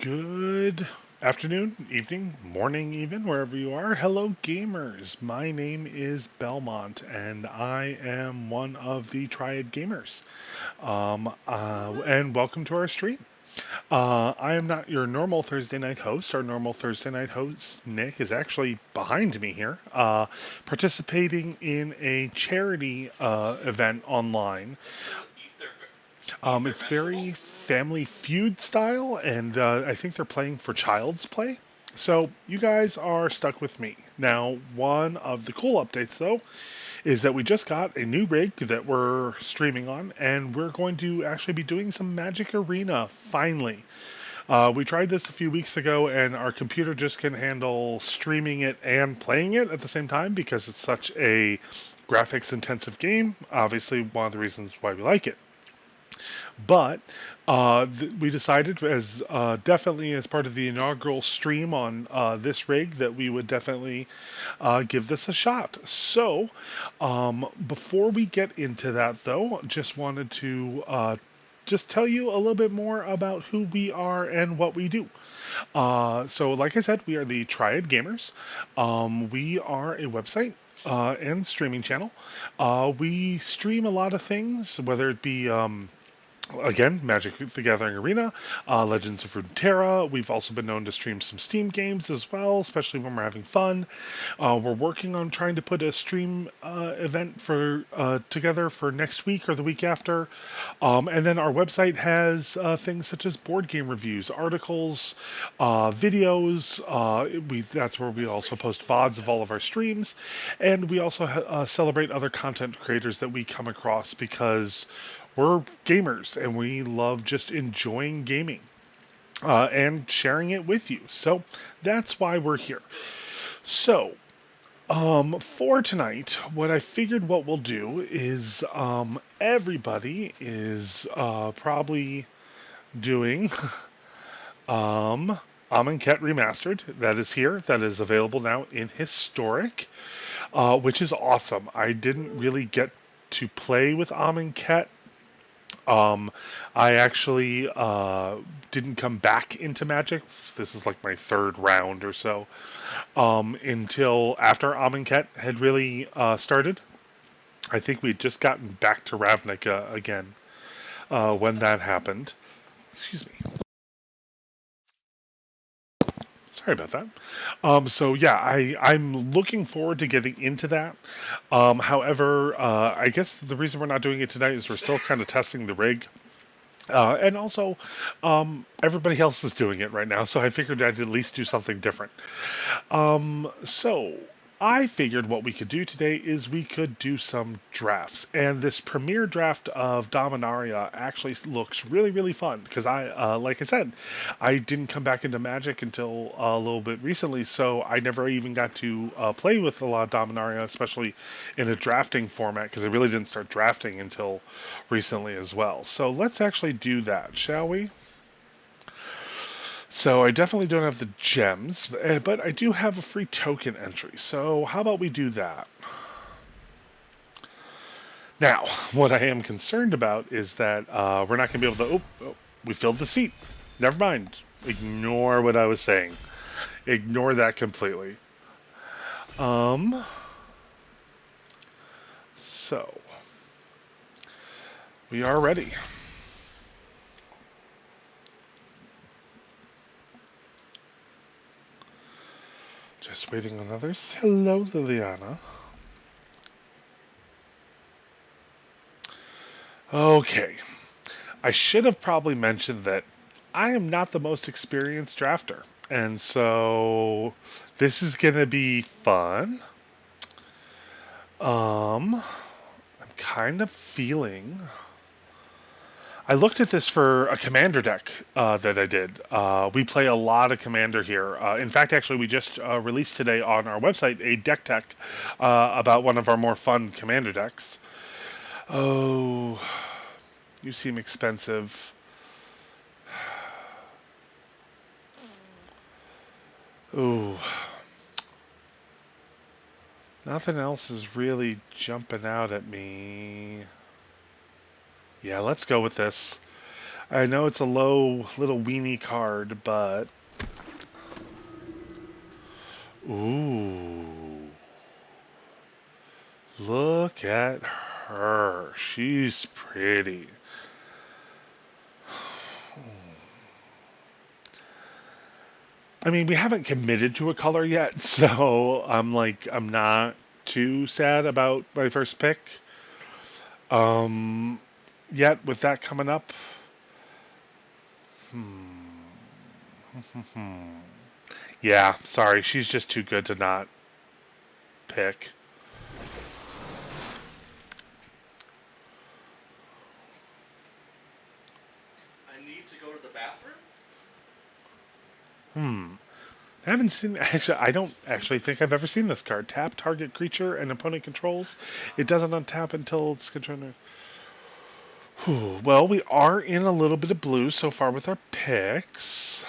Good afternoon, evening, morning, even, wherever you are. Hello, gamers. My name is Belmont, and I am one of the Triad Gamers. And welcome to our stream. I am not your normal Thursday night host. Our normal Thursday night host, Nick, is actually behind me here, participating in a charity event online. It's very Family Feud style, and I think they're playing for Child's Play. So you guys are stuck with me. Now, one of the cool updates, though, is that we just got a new rig that we're streaming on, and we're going to actually be doing some Magic Arena finally. We tried this a few weeks ago, and our computer just can handle streaming it and playing it at the same time because it's such a graphics intensive game. Obviously, one of the reasons why we like it. But we decided, as definitely as part of the inaugural stream on this rig, that we would definitely give this a shot. So, before we get into that, though, just wanted to just tell you a little bit more about who we are and what we do. So, like I said, we are the Triad Gamers. We are a website and streaming channel. We stream a lot of things, whether it be again, Magic the Gathering Arena, Legends of Runeterra. We've also been known to stream some Steam games as well, especially when we're having fun. We're working on trying to put a stream event for together for next week or the week after. And then our website has things such as board game reviews, articles, videos. That's where we also post VODs of all of our streams, and we also celebrate other content creators that we come across because we're gamers and we love just enjoying gaming and sharing it with you. So that's why we're here. So, for tonight, what I figured what we'll do is everybody is probably doing Amonkhet Remastered. That is here. That is available now in Historic, which is awesome. I didn't really get to play with Amonkhet. I actually didn't come back into Magic. This is like my third round or so, until after Amonkhet had really started. I think we'd just gotten back to Ravnica again when that happened. Excuse me. Sorry about that. So yeah, I'm looking forward to getting into that. However, I guess the reason we're not doing it tonight is we're still kind of testing the rig. And also, everybody else is doing it right now, so I figured I'd at least do something different. So I figured what we could do today is we could do some drafts, and this premiere draft of Dominara actually looks really, really fun because like I said, I didn't come back into Magic until a little bit recently, so I never even got to play with a lot of Dominaria, especially in a drafting format, because I really didn't start drafting until recently as well. So let's actually do that, shall we? So I definitely don't have the gems, but I do have a free token entry. So how about we do that? Now, what I am concerned about is that we're not going to be able to. We filled the seat. Never mind. Ignore what I was saying. Ignore that completely. So we are ready. Just waiting on others. Hello, Liliana. Okay. I should have probably mentioned that I am not the most experienced drafter. And so this is going to be fun. I'm kind of feeling. I looked at this for a commander deck that I did. We play a lot of commander here. In fact, actually, we just released today on our website a deck tech about one of our more fun commander decks. Oh, you seem expensive. Ooh. Nothing else is really jumping out at me. Yeah, let's go with this. I know it's a low little weenie card, but... Ooh. Look at her. She's pretty. I mean, we haven't committed to a color yet, so I'm not too sad about my first pick. Yet with that coming up, yeah, sorry, she's just too good to not pick. I need to go to the bathroom? I haven't seen. Actually, I don't actually think I've ever seen this card. Tap target creature and opponent controls. It doesn't untap until it's controlled. Well, we are in a little bit of blue so far with our picks.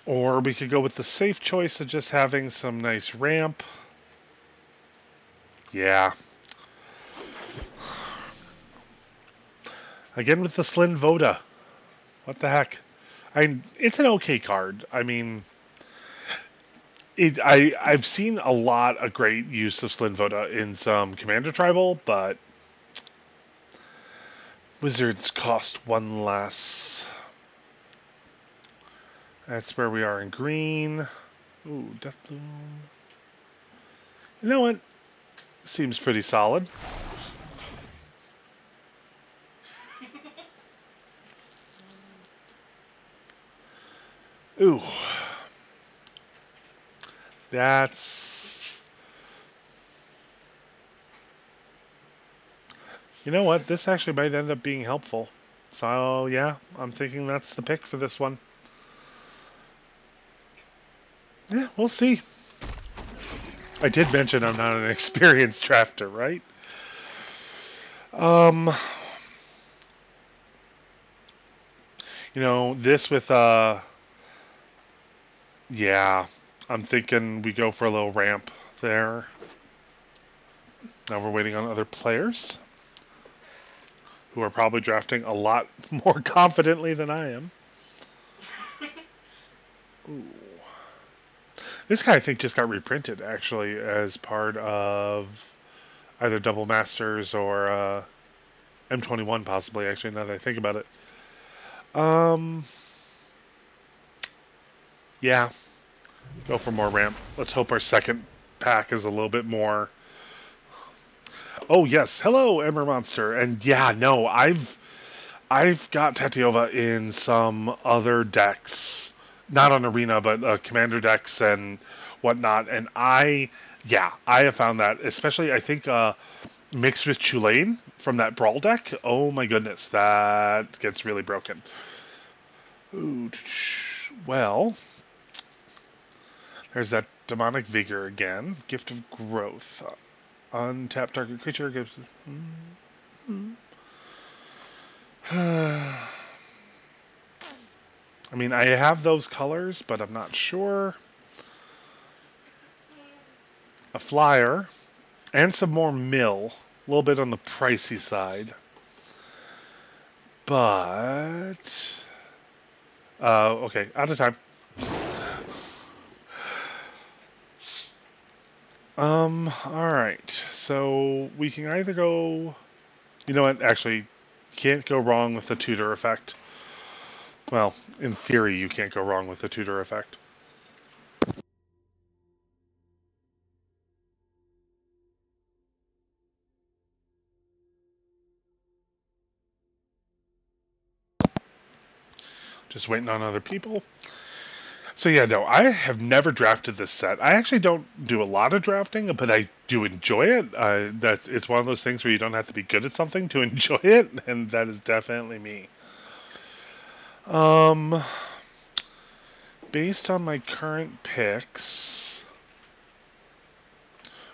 Or we could go with the safe choice of just having some nice ramp. Yeah. Again with the Slin Voda. What the heck? It's an okay card. I mean, I've seen a lot of great use of Slin Voda in some Commander Tribal, but Wizards cost one less. That's where we are in green. Ooh, Death Bloom. You know what? Seems pretty solid. Ooh. That's... You know what? This actually might end up being helpful. So, yeah, I'm thinking that's the pick for this one. Yeah, we'll see. I did mention I'm not an experienced drafter, right? You know, this with, yeah, I'm thinking we go for a little ramp there. Now we're waiting on other players who are probably drafting a lot more confidently than I am. Ooh. This guy, I think, just got reprinted, actually, as part of either Double Masters or M21, possibly, actually, now that I think about it. Yeah, go for more ramp. Let's hope our second pack is a little bit more... Oh, yes. Hello, Ember Monster. And yeah, no, I've got Tatiova in some other decks. Not on Arena, but Commander decks and whatnot. And I have found that, especially, I think, mixed with Chulane from that Brawl deck. Oh my goodness, that gets really broken. Ooh, well, there's that Demonic Vigor again. Gift of Growth. Untap target creature gives... I mean, I have those colors, but I'm not sure. A flyer and some more mill. A little bit on the pricey side. But... okay, out of time. Alright. So, we can either go... You know what? Actually, can't go wrong with the tutor effect. Well, in theory, you can't go wrong with the tutor effect. Just waiting on other people. So yeah, no, I have never drafted this set. I actually don't do a lot of drafting, but I do enjoy it. That it's one of those things where you don't have to be good at something to enjoy it, and that is definitely me. Based on my current picks,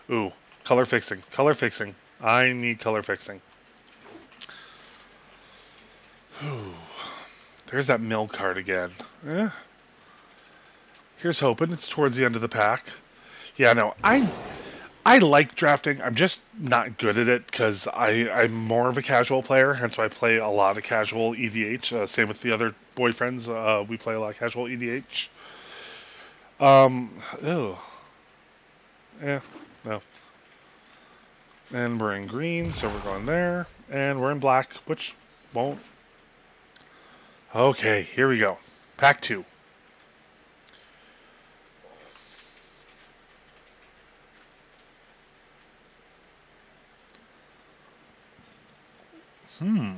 ooh, color fixing, color fixing. I need color fixing. Ooh, there's that mill card again. Here's hoping. It's towards the end of the pack. Yeah, no, I like drafting. I'm just not good at it because I'm more of a casual player, hence why I play a lot of casual EDH. Same with the other boyfriends. We play a lot of casual EDH. Ew. Yeah, no. And we're in green, so we're going there. And we're in black, which won't. Okay, here we go. Pack 2. Hmm.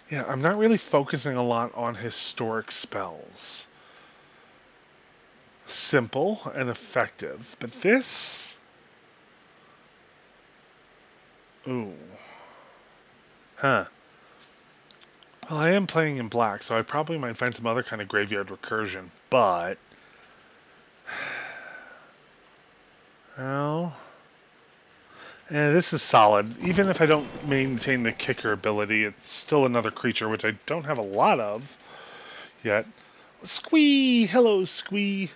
Yeah, I'm not really focusing a lot on historic spells. Simple and effective. But this. Ooh. Huh. Well, I am playing in black, so I probably might find some other kind of graveyard recursion. But. Well. This is solid. Even if I don't maintain the kicker ability, it's still another creature, which I don't have a lot of yet. Squee! Hello, Squee!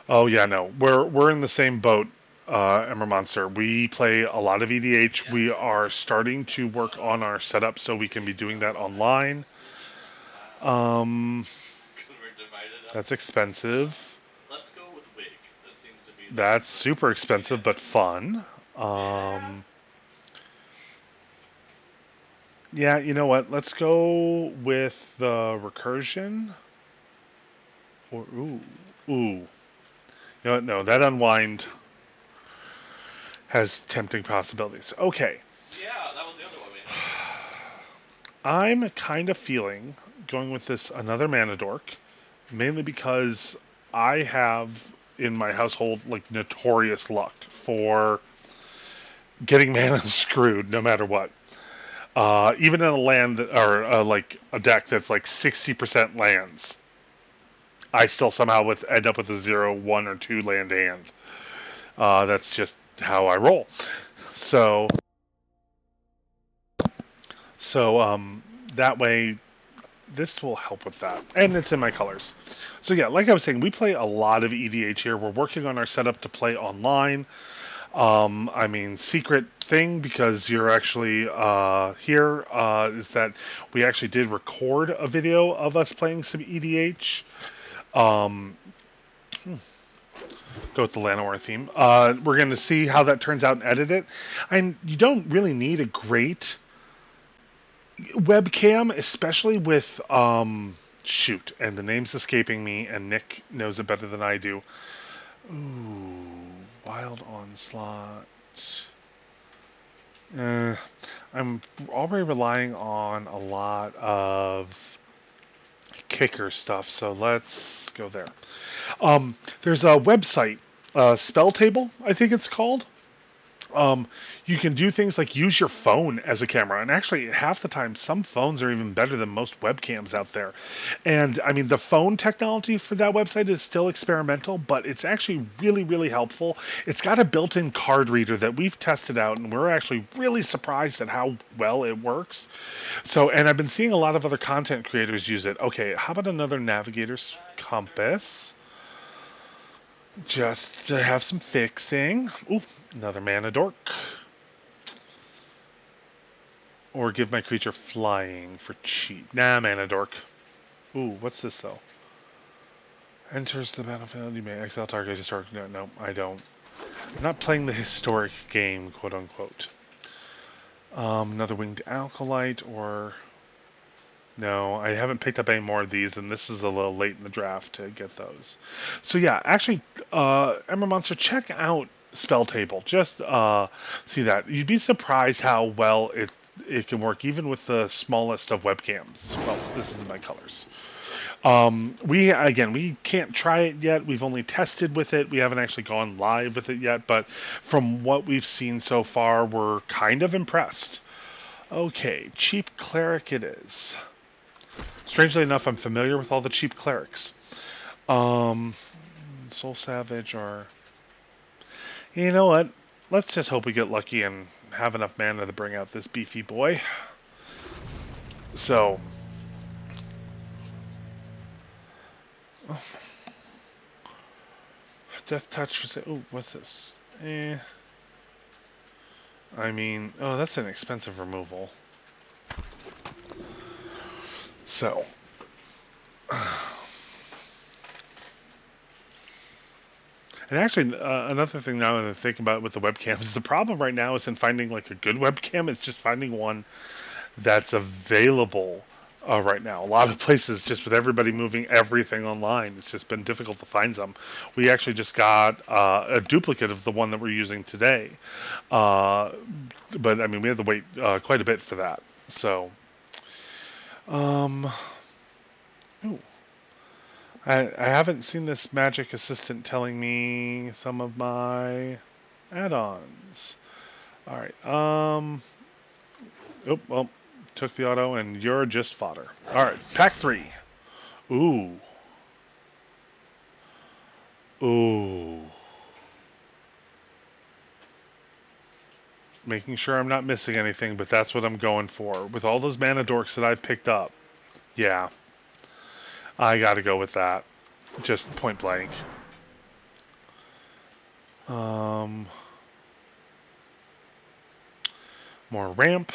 Oh yeah, no, we're in the same boat, Ember Monster. We play a lot of EDH. Yes. We are starting to work on our setup so we can be doing that online. Um, We're divided up. that's expensive. Let's go with Wig. That seems to be. That's super expensive, but fun. Yeah, you know what? Let's go with the recursion. Or ooh. You know what? No, that unwind has tempting possibilities. Okay. Yeah, that was the other one we had. I'm kind of feeling going with this another mana dork, mainly because I have in my household like notorious luck for getting mana screwed no matter what. Even in a land that, or like a deck that's like 60% lands, I still somehow end up with a 0, 1, or 2 land hand. That's just how I roll. So, so that way, this will help with that, and it's in my colors. So yeah, like I was saying, we play a lot of EDH here. We're working on our setup to play online. I mean, secret thing because you're actually here is that we actually did record a video of us playing some EDH. Um, Go with the Llanowar theme. We're going to see how that turns out and edit it. And you don't really need a great webcam, especially with shoot, and the name's escaping me, and Nick knows it better than I do. Ooh, Wild Onslaught. I'm already relying on a lot of kicker stuff, so let's go there. There's a website, Spell Table, I think it's called. You can do things like use your phone as a camera, and actually, half the time, some phones are even better than most webcams out there. And I mean, the phone technology for that website is still experimental, but it's actually really, really helpful. It's got a built-in card reader that we've tested out, and we're actually really surprised at how well it works. So, and I've been seeing a lot of other content creators use it. Okay, how about another navigator's compass? Just to have some fixing. Ooh, another mana dork. Or give my creature flying for cheap. Nah, mana dork. Ooh, what's this though? Enters the battlefield, you may exile target historic. No, I don't. I'm not playing the historic game, quote unquote. Another winged acolyte, or no, I haven't picked up any more of these, and this is a little late in the draft to get those. So yeah, actually, Ember Monster, check out Spell Table. Just see that. You'd be surprised how well it can work, even with the smallest of webcams. Well, this is my colors. We can't try it yet. We've only tested with it. We haven't actually gone live with it yet, but from what we've seen so far, we're kind of impressed. Okay, cheap cleric it is. Strangely enough, I'm familiar with all the cheap clerics. Soul Savage or... You know what? Let's just hope we get lucky and have enough mana to bring out this beefy boy. So, Oh. Death touch for oh, what's this? Eh. I mean, oh, that's an expensive removal. So. And actually, another thing now that I think about with the webcams, the problem right now isn't finding like a good webcam. It's just finding one that's available right now. A lot of places, just with everybody moving everything online, it's just been difficult to find some. We actually just got a duplicate of the one that we're using today, but I mean, we had to wait quite a bit for that. So, um, ooh. I haven't seen this magic assistant telling me some of my add-ons. All right. Oh, well, took the auto, and you're just fodder. All right, pack 3. Ooh. Ooh. Making sure I'm not missing anything, but that's what I'm going for. With all those mana dorks that I've picked up, yeah, I got to go with that. Just point blank. Um, more ramp.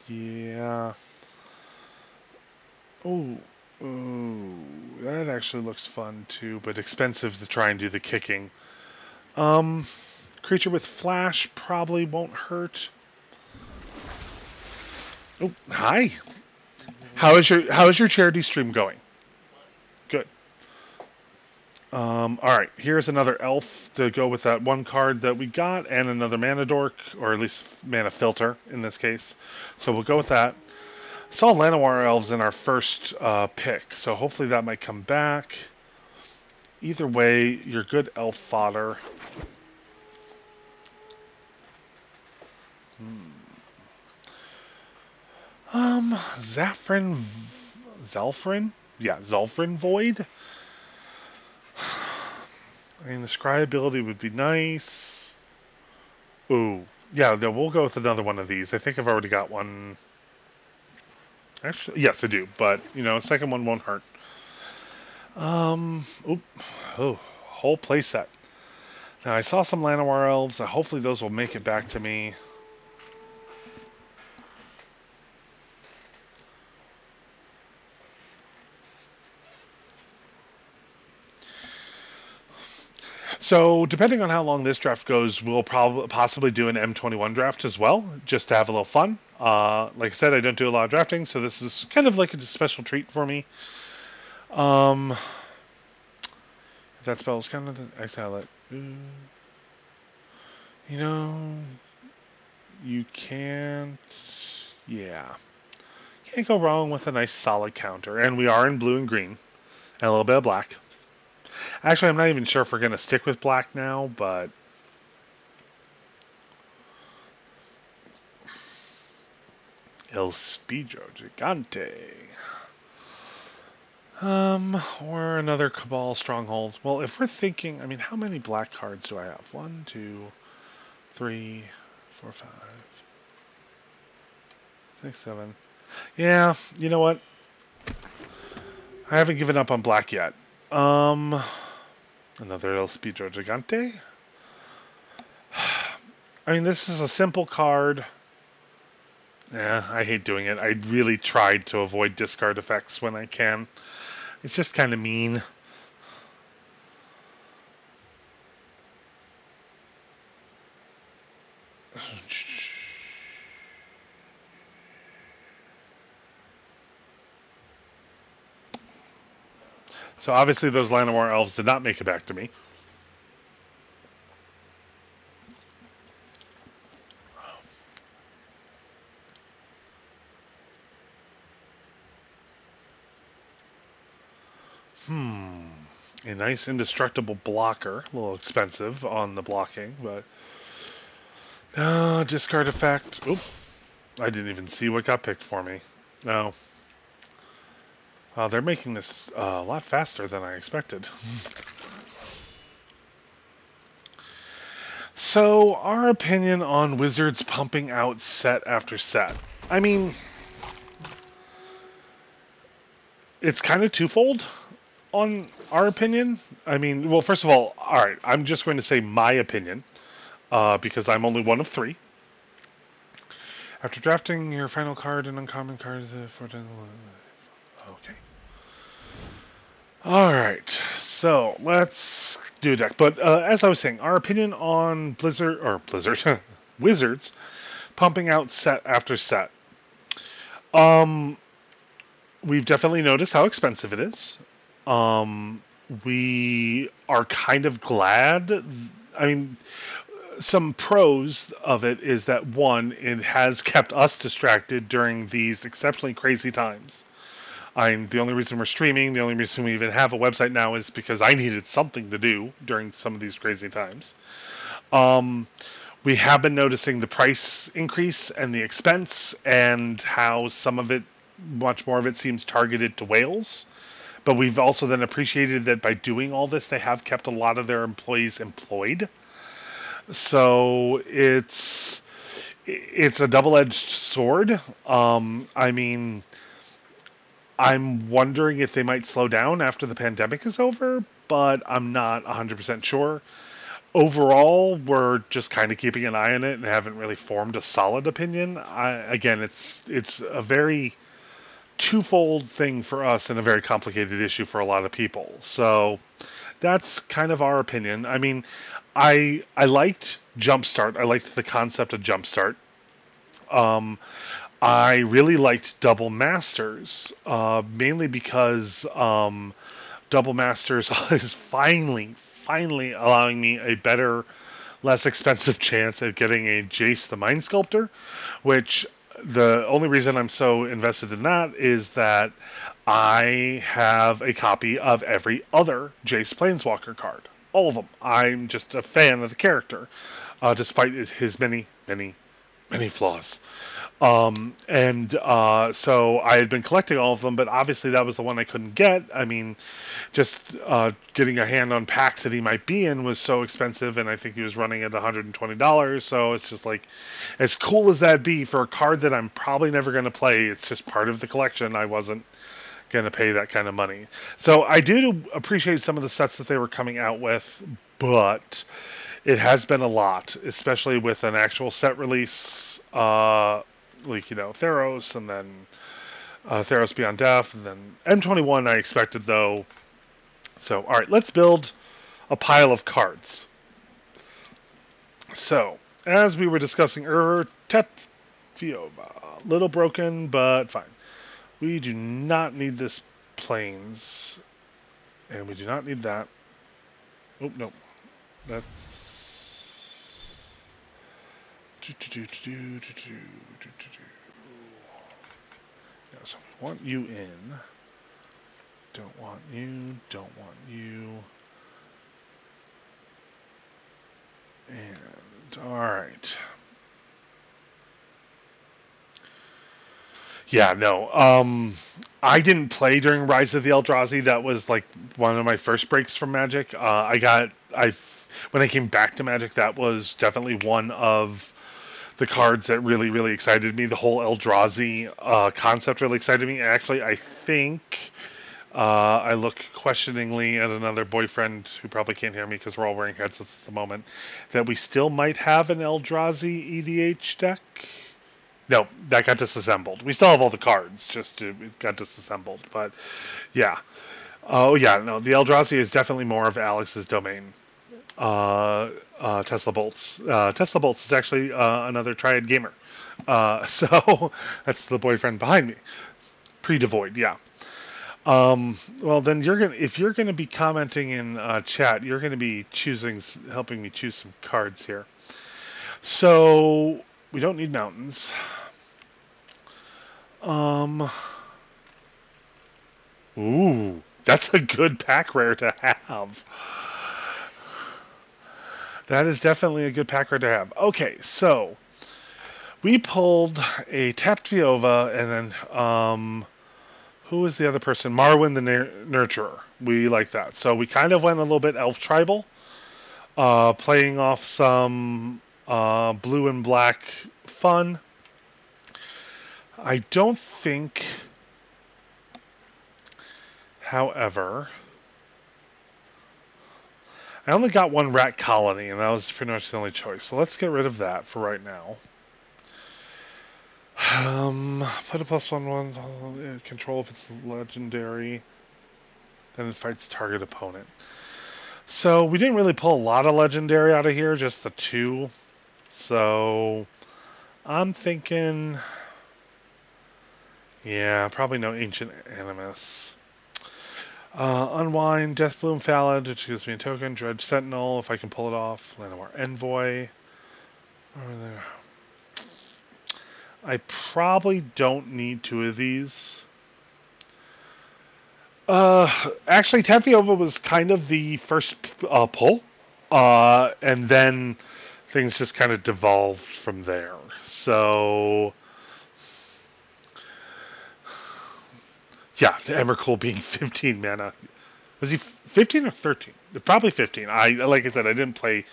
Yeah. Oh, ooh, that actually looks fun too, but expensive to try and do the kicking. Creature with flash probably won't hurt. Oh, hi. How is your charity stream going? Good. All right. Here's another elf to go with that one card that we got, and another mana dork, or at least mana filter in this case. So we'll go with that. Saw Llanowar elves in our first pick, so hopefully that might come back. Either way, you're good elf fodder. Zafrin, Zelfrin? Yeah, Zelfrin Void. I mean, the scry ability would be nice. Ooh, yeah, no, we'll go with another one of these. I think I've already got one. Actually, yes, I do, but you know, second one won't hurt. Oop, oh, whole playset. Now I saw some Llanowar elves. Hopefully those will make it back to me. So, depending on how long this draft goes, we'll probably possibly do an M21 draft as well, just to have a little fun. Like I said, I don't do a lot of drafting, so this is kind of like a special treat for me. If that spells kind of exile it. You know, you can't. Yeah, can't go wrong with a nice solid counter, and we are in blue and green, and a little bit of black. Actually, I'm not even sure if we're going to stick with black now, but El Speedo Gigante. Or another Cabal Stronghold. Well, if we're thinking, I mean, how many black cards do I have? 1, 2, 3, 4, 5, 6, 7. Yeah, you know what? I haven't given up on black yet. Another El Speedo Gigante. I mean, this is a simple card. Yeah, I hate doing it. I really tried to avoid discard effects when I can. It's just kind of mean. So obviously those Llanowar elves did not make it back to me. A nice indestructible blocker. A little expensive on the blocking, but... discard effect. Oop. I didn't even see what got picked for me. No. They're making this a lot faster than I expected. So, our opinion on Wizards pumping out set after set. I mean, it's kind of twofold on our opinion. I mean, well, first of all right, I'm just going to say my opinion because I'm only one of three. After drafting your final card and uncommon card, okay. All right, so let's do a deck. But as I was saying, our opinion on Blizzard, Wizards pumping out set after set. Um, we've definitely noticed how expensive it is. Um, we are kind of glad. I mean, some pros of it is that one, it has kept us distracted during these exceptionally crazy times. The only reason we're streaming, the only reason we even have a website now is because I needed something to do during some of these crazy times. Um, we have been noticing the price increase and the expense, and how some of it, much more of it, seems targeted to whales. But we've also then appreciated that by doing all this, they have kept a lot of their employees employed. So it's a double-edged sword. I mean, I'm wondering if they might slow down after the pandemic is over, but I'm not 100% sure. Overall, we're just kind of keeping an eye on it and haven't really formed a solid opinion. Again, it's a very twofold thing for us and a very complicated issue for a lot of people. So that's kind of our opinion. I mean, I liked Jumpstart. I liked the concept of Jumpstart. Um, I really liked Double Masters, mainly because Double Masters is finally allowing me a better, less expensive chance at getting a Jace the Mind Sculptor, which the only reason I'm so invested in that is that I have a copy of every other Jace Planeswalker card. All of them. I'm just a fan of the character, despite his many flaws. So I had been collecting all of them, but obviously that was the one I couldn't get. I mean, just getting a hand on packs that he might be in was so expensive, and I think he was running at $120. So it's just like, as cool as that be for a card that I'm probably never going to play, it's just part of the collection. I wasn't going to pay that kind of money. So I do appreciate some of the sets that they were coming out with, but it has been a lot, especially with an actual set release, like, Theros, and then Theros Beyond Death, and then M21 I expected, though. So, all right, let's build a pile of cards. So, as we were discussing earlier, Tetfiova, little broken, but fine. We do not need this plains, and we do not need that. Oh, no. That's... Yeah, so we want you in. Don't want you. Don't want you. And, alright. Yeah, no. I didn't play during Rise of the Eldrazi. That was like one of my first breaks from Magic. When I came back to Magic, that was definitely one of the cards that really, really excited me. The whole Eldrazi concept really excited me. Actually, I think I look questioningly at another boyfriend who probably can't hear me because we're all wearing headsets at the moment, that we still might have an Eldrazi EDH deck. No, that got disassembled. We still have all the cards, it got disassembled. But yeah. Oh yeah, no, the Eldrazi is definitely more of Alex's domain. Tesla Bolts. Tesla Bolts is actually another Triad Gaymer. So that's the boyfriend behind me. Pre-devoid, yeah. Well, then if you're gonna be commenting in chat, you're gonna be helping me choose some cards here. So we don't need mountains. Ooh, that's a good pack rare to have. That is definitely a good pack rare to have. Okay, so we pulled a tapped Viova, and then who was the other person? Marwyn the Nurturer. We like that. So we kind of went a little bit elf tribal, playing off some blue and black fun. I don't think However, I only got one rat colony, and that was pretty much the only choice. So let's get rid of that for right now. Put a +1/1 control if it's legendary. Then it fights target opponent. So we didn't really pull a lot of legendary out of here, just the 2. So I'm thinking, yeah, probably no Ancient Animus. Unwind, Deathbloom Phalid, which gives me a token. Dredge Sentinel, if I can pull it off. Llanowar Envoy. Over there. I probably don't need 2 of these. Actually, Tafiova was kind of the first pull. And then things just kind of devolved from there. So, yeah, Emrakul being 15 mana. Was he 15 or 13? Probably 15. Like I said, I didn't play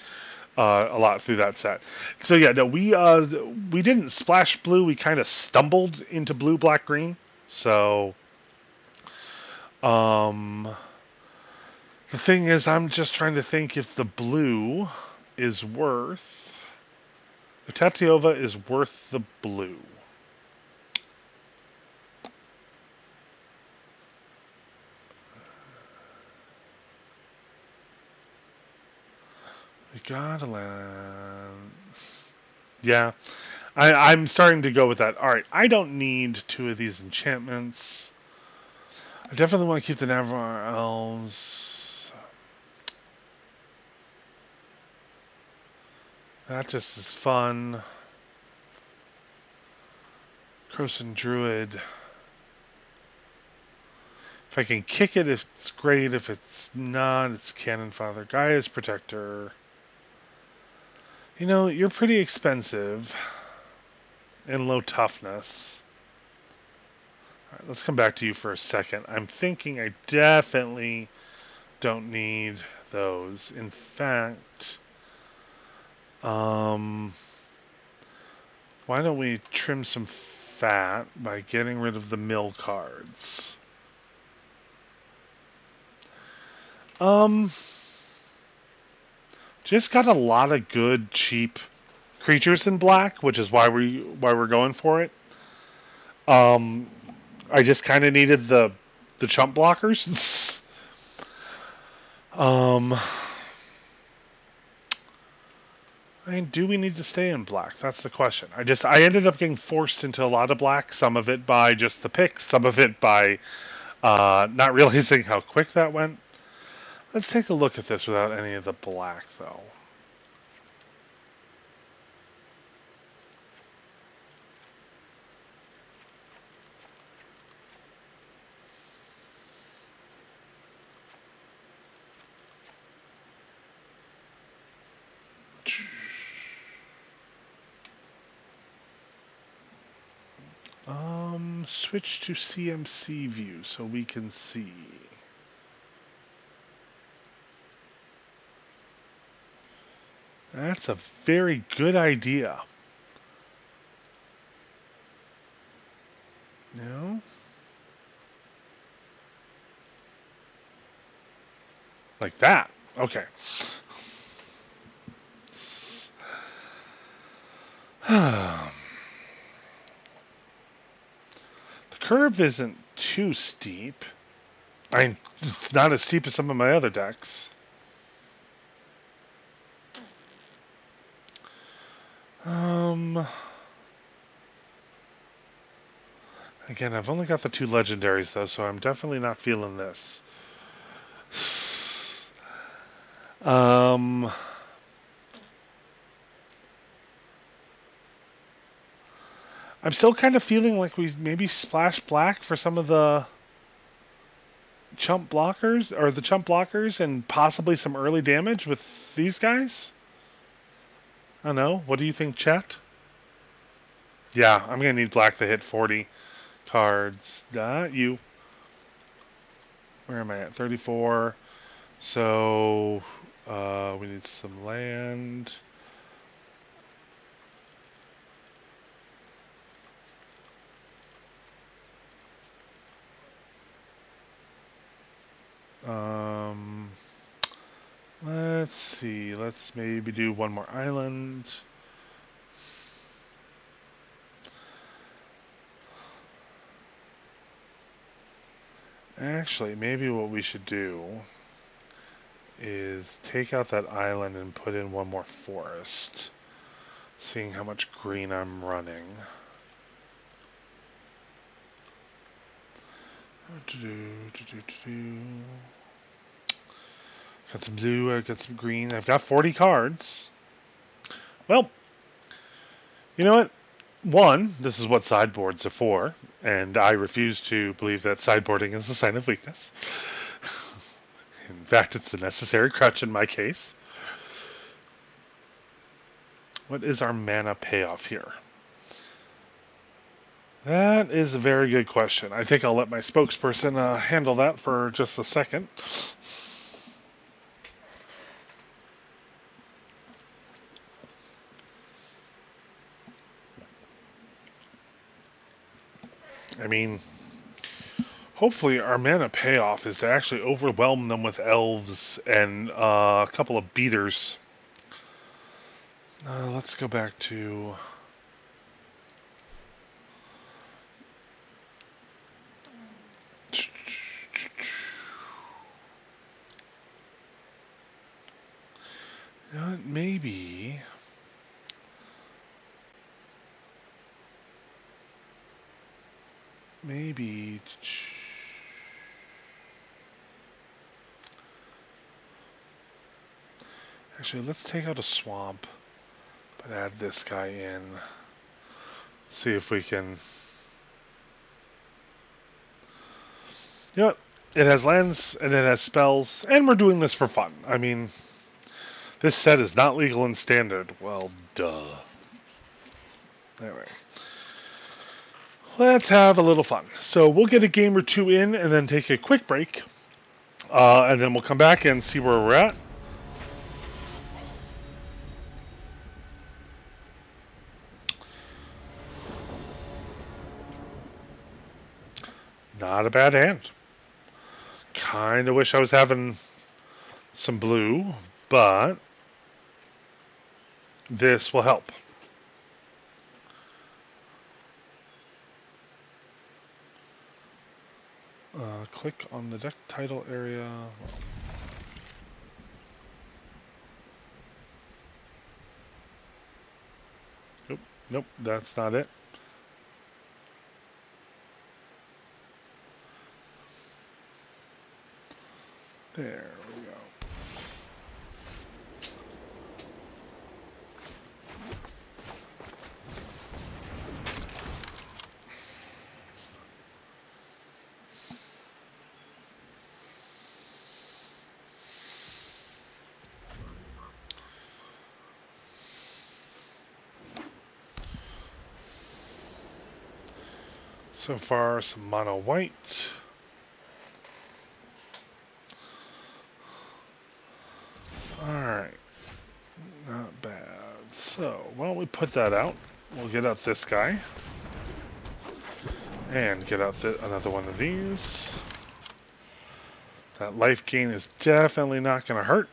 a lot through that set. So yeah, no, we didn't splash blue. We kind of stumbled into blue, black, green. So, the thing is, I'm just trying to think if the blue is worth. If Tatyova is worth the blue. We gotta land. Yeah, I'm starting to go with that. All right, I don't need 2 of these enchantments. I definitely want to keep the Navarre Elves. That just is fun. Croson Druid. If I can kick it, it's great. If it's not, it's Cannon Father. Gaia's Protector. You know, you're pretty expensive. And low toughness. Alright, let's come back to you for a second. I'm thinking I definitely don't need those. In fact, why don't we trim some fat by getting rid of the mill cards? Just got a lot of good, cheap creatures in black, which is why we're going for it. I just kind of needed the chump blockers. I mean, do we need to stay in black? That's the question. I ended up getting forced into a lot of black. Some of it by just the pick, some of it by not realizing how quick that went. Let's take a look at this without any of the black, though. Switch to CMC view so we can see. That's a very good idea. No? Like that. Okay. The curve isn't too steep. It's not as steep as some of my other decks. Again, I've only got the 2 legendaries, though, so I'm definitely not feeling this. I'm still kind of feeling like we maybe splash black for some of the chump blockers, and possibly some early damage with these guys. I don't know. What do you think, chat? Yeah, I'm going to need black to hit 40 cards. Not you. Where am I at? 34. So, we need some land. Let's see. Let's maybe do one more island. Actually, maybe what we should do is take out that island and put in one more forest. Seeing how much green I'm running. Got some blue, I got some green. I've got 40 cards. Well, you know what? One, this is what sideboards are for, and I refuse to believe that sideboarding is a sign of weakness. In fact, it's a necessary crutch in my case. What is our mana payoff here? That is a very good question. I think I'll let my spokesperson handle that for just a second. I mean, hopefully our mana payoff is to actually overwhelm them with elves and a couple of beaters. Let's go back to... Maybe... Actually, let's take out a swamp, but add this guy in. See if we can... You know what? It has lands, and it has spells, and we're doing this for fun. I mean, this set is not legal in Standard. Well, duh. Anyway. Let's have a little fun. So we'll get a game or two in, and then take a quick break. And then we'll come back and see where we're at. Not a bad hand. Kind of wish I was having some blue, but this will help. Click on the deck title area. Nope, that's not it. There we go. So far, some mono white. Alright. Not bad. So, why don't we put that out? We'll get out this guy. And get out another one of these. That life gain is definitely not going to hurt.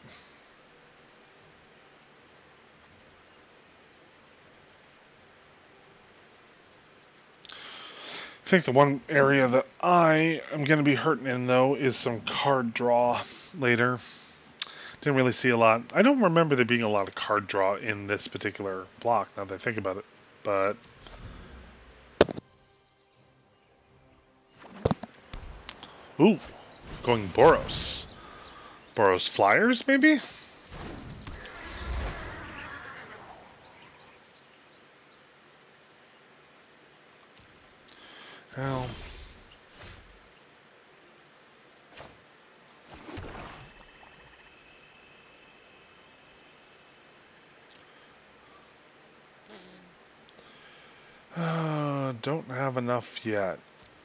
I think the one area that I am going to be hurting in, though, is some card draw later. Didn't really see a lot. I don't remember there being a lot of card draw in this particular block, now that I think about it. But... Ooh, going Boros. Boros Flyers, maybe? Well... don't have enough yet,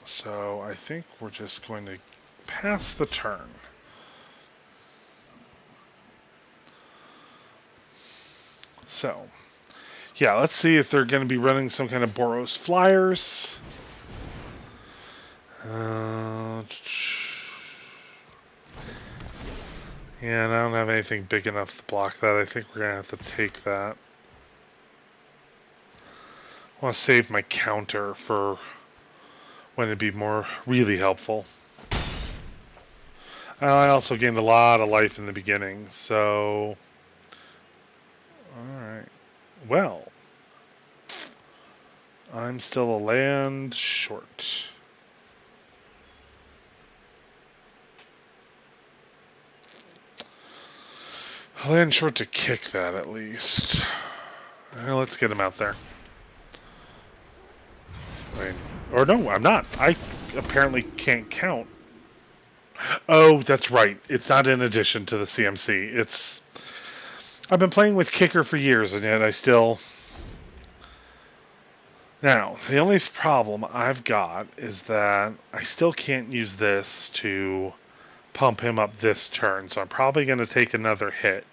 so I think we're just going to pass the turn. So, yeah, let's see if they're going to be running some kind of Boros Flyers. Yeah, and I don't have anything big enough to block that. I think we're going to have to take that. I want to save my counter for when it'd be more really helpful. I also gained a lot of life in the beginning, so... Alright. Well, I'm still a land short. A land short to kick that, at least. Let's get him out there. Or no, I'm not. I apparently can't count. Oh, that's right. It's not in addition to the CMC. It's... I've been playing with kicker for years, and yet I still... Now, the only problem I've got is that I still can't use this to pump him up this turn, so I'm probably going to take another hit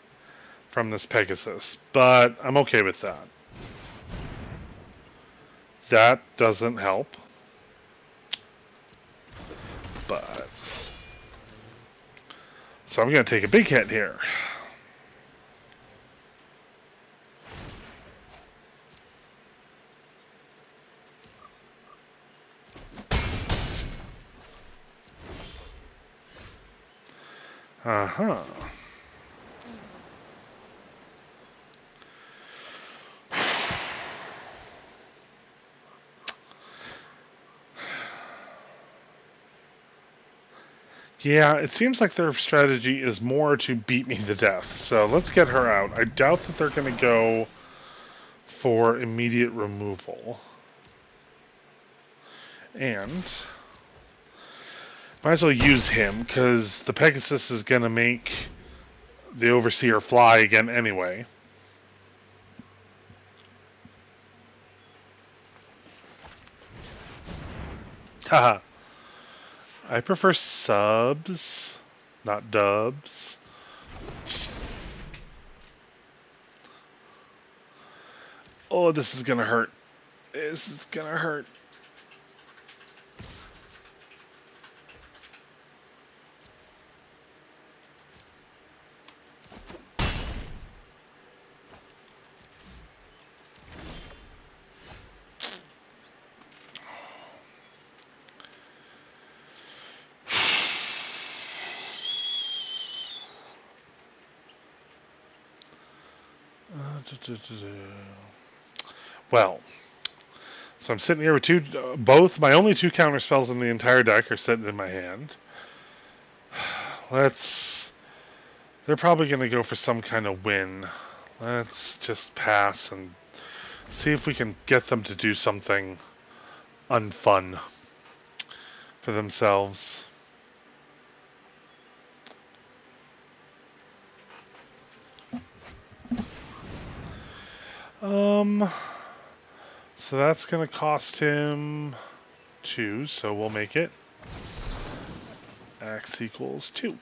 from this Pegasus, but I'm okay with that. That doesn't help, but... So I'm going to take a big hit here. Uh-huh. Yeah, it seems like their strategy is more to beat me to death. So let's get her out. I doubt that they're going to go for immediate removal. And might as well use him, because the Pegasus is going to make the Overseer fly again anyway. Haha. I prefer subs, not dubs. Oh, this is going to hurt. This is going to hurt. Well, so I'm sitting here with both my only two counter spells in the entire deck are sitting in my hand. They're probably going to go for some kind of win. Let's just pass and see if we can get them to do something unfun for themselves. So that's going to cost him 2, so we'll make it X equals 2.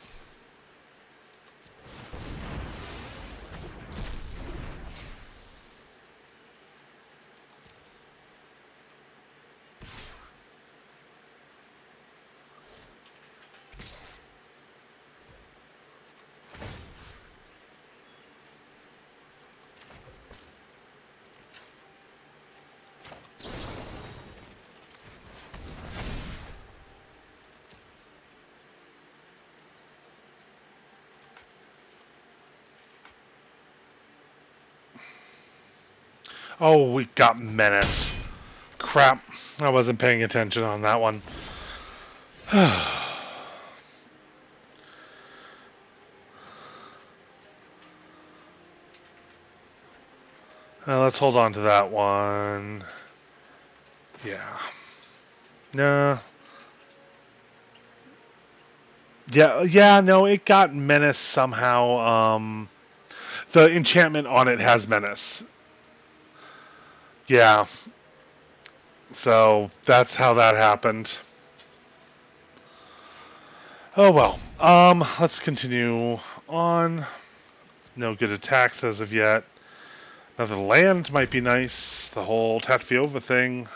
Oh, we got Menace. Crap, I wasn't paying attention on that one. Let's hold on to that one. Yeah. Nah. Yeah, no, it got Menace somehow. The enchantment on it has Menace. Yeah. So that's how that happened. Oh well. Let's continue on. No good attacks as of yet. Another land might be nice. The whole Tatfiova thing.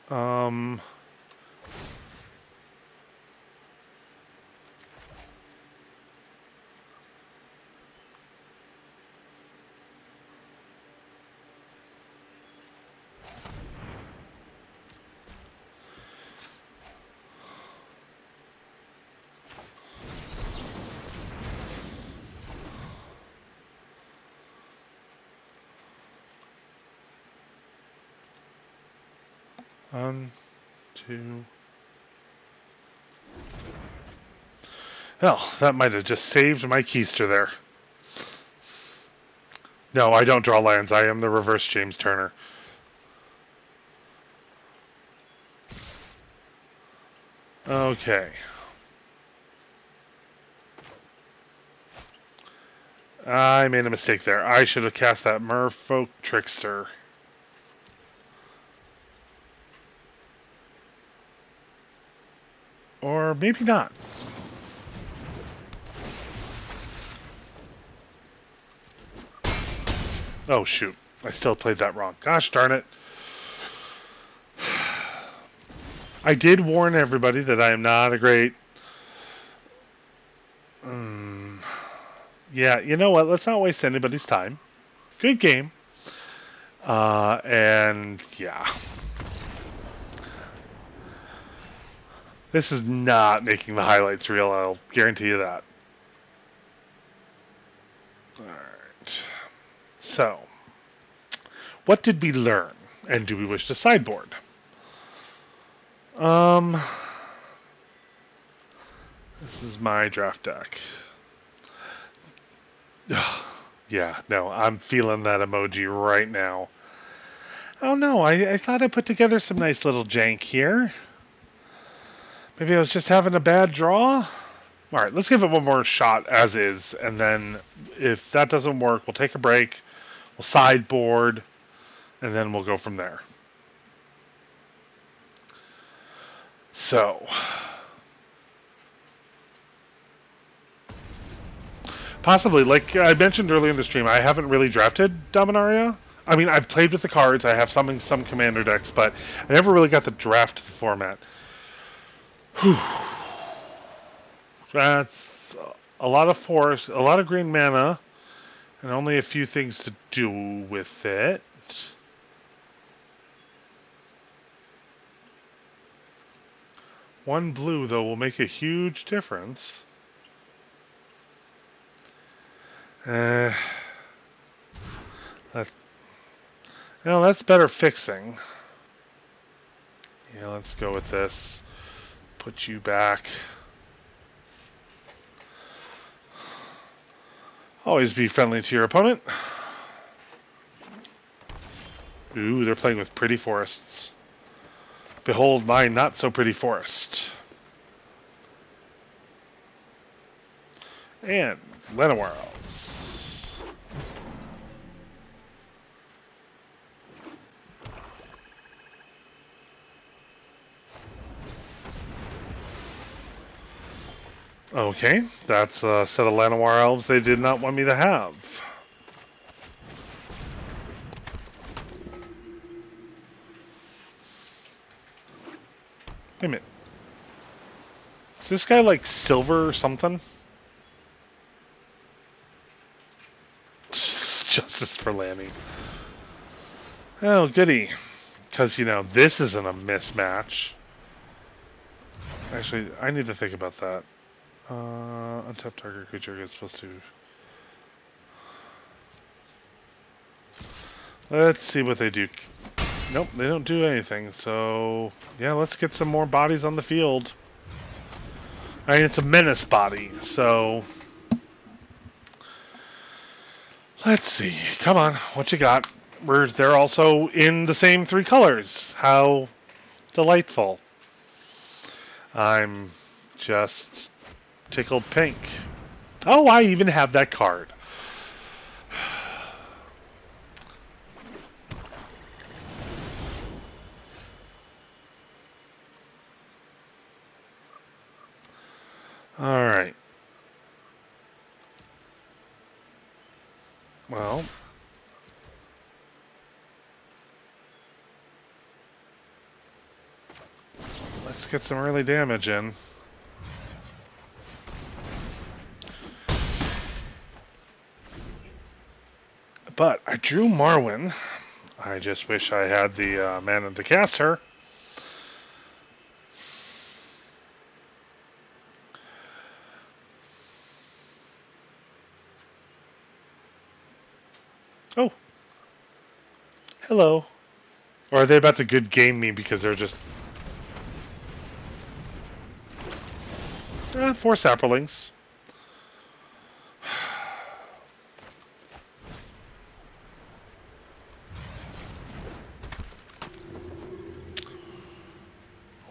Um... 1, 2... Well, that might have just saved my keister there. No, I don't draw lands. I am the reverse James Turner. Okay. I made a mistake there. I should have cast that Merfolk Trickster. Or maybe not. Oh, shoot. I still played that wrong. Gosh darn it. I did warn everybody that I am not a great... Yeah, you know what? Let's not waste anybody's time. Good game. And, yeah. This is not making the highlights reel, I'll guarantee you that. Alright. So, what did we learn? And do we wish to sideboard? This is my draft deck. Yeah, no, I'm feeling that emoji right now. Oh no, I thought I put together some nice little jank here. Maybe I was just having a bad draw? Alright, let's give it one more shot as is, and then if that doesn't work, we'll take a break, we'll sideboard, and then we'll go from there. So, possibly, like I mentioned earlier in the stream, I haven't really drafted Dominara. I mean, I've played with the cards, I have some commander decks, but I never really got to draft the format. Whew. That's a lot of force, a lot of green mana, and only a few things to do with it. One blue, though, will make a huge difference. That's better fixing. Yeah, let's go with this. Put you back. Always be friendly to your opponent. Ooh, they're playing with pretty forests. Behold my not so pretty forest. And Llanowar Elves. Okay, that's a set of Llanowar Elves they did not want me to have. Wait a minute. Is this guy like silver or something? Justice for Lanny. Oh, goody. Because, you know, this isn't a mismatch. Actually, I need to think about that. Untap target creature gets +2. Let's see what they do. Nope, they don't do anything. So, yeah, let's get some more bodies on the field. I mean, it's a menace body, so... Let's see. Come on, what you got? They're also in the same 3 colors. How delightful. I'm just tickled pink. Oh, I even have that card. All right. Well, let's get some early damage in. But I drew Marwyn. I just wish I had the mana to cast her. Oh. Hello. Or are they about to good game me because they're just... 4 saplings.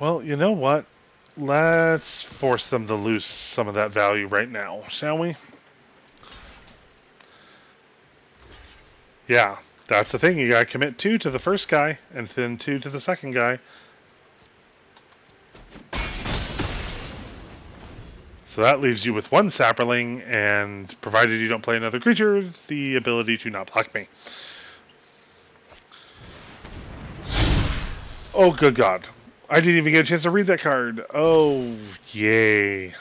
Well, you know what? Let's force them to lose some of that value right now, shall we? Yeah, that's the thing. You gotta commit 2 to the first guy, and then 2 to the second guy. So that leaves you with 1 sapling, and provided you don't play another creature, the ability to not block me. Oh, good God. I didn't even get a chance to read that card. Oh, yay.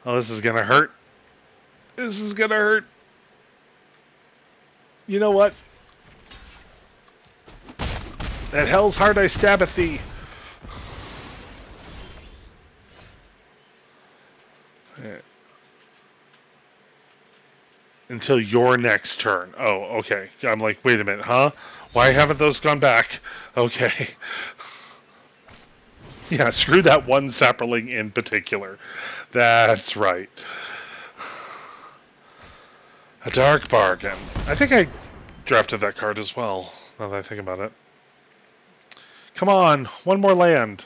Oh, this is gonna hurt. This is gonna hurt. You know what? At hell's heart I stabbeth thee. Until your next turn. Oh, okay. I'm like, wait a minute, huh? Why haven't those gone back? Okay. Yeah, screw that 1 sapling in particular. That's right. A dark bargain. I think I drafted that card as well, now that I think about it. Come on, 1 more land.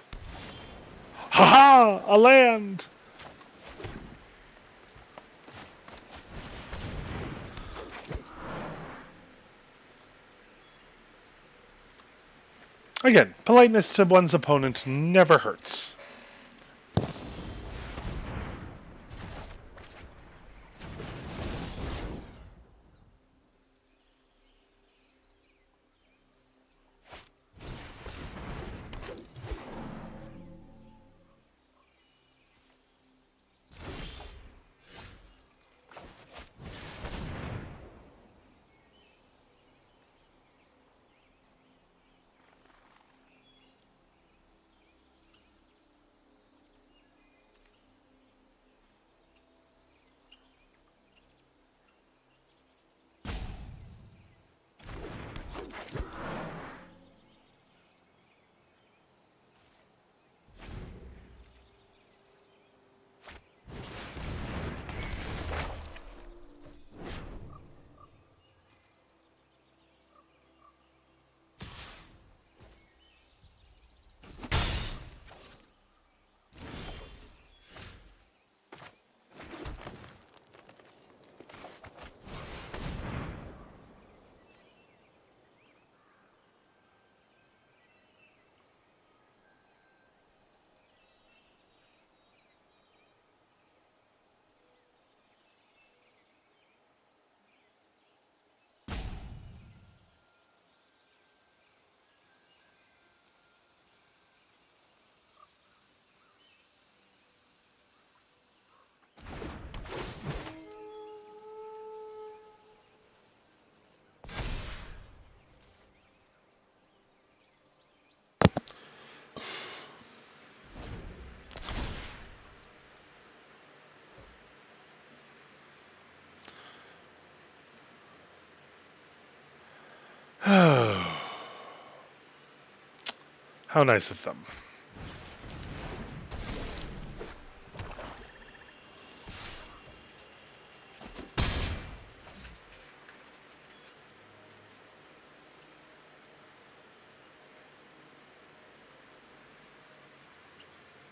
Haha, a land! Again, politeness to one's opponent never hurts. How nice of them.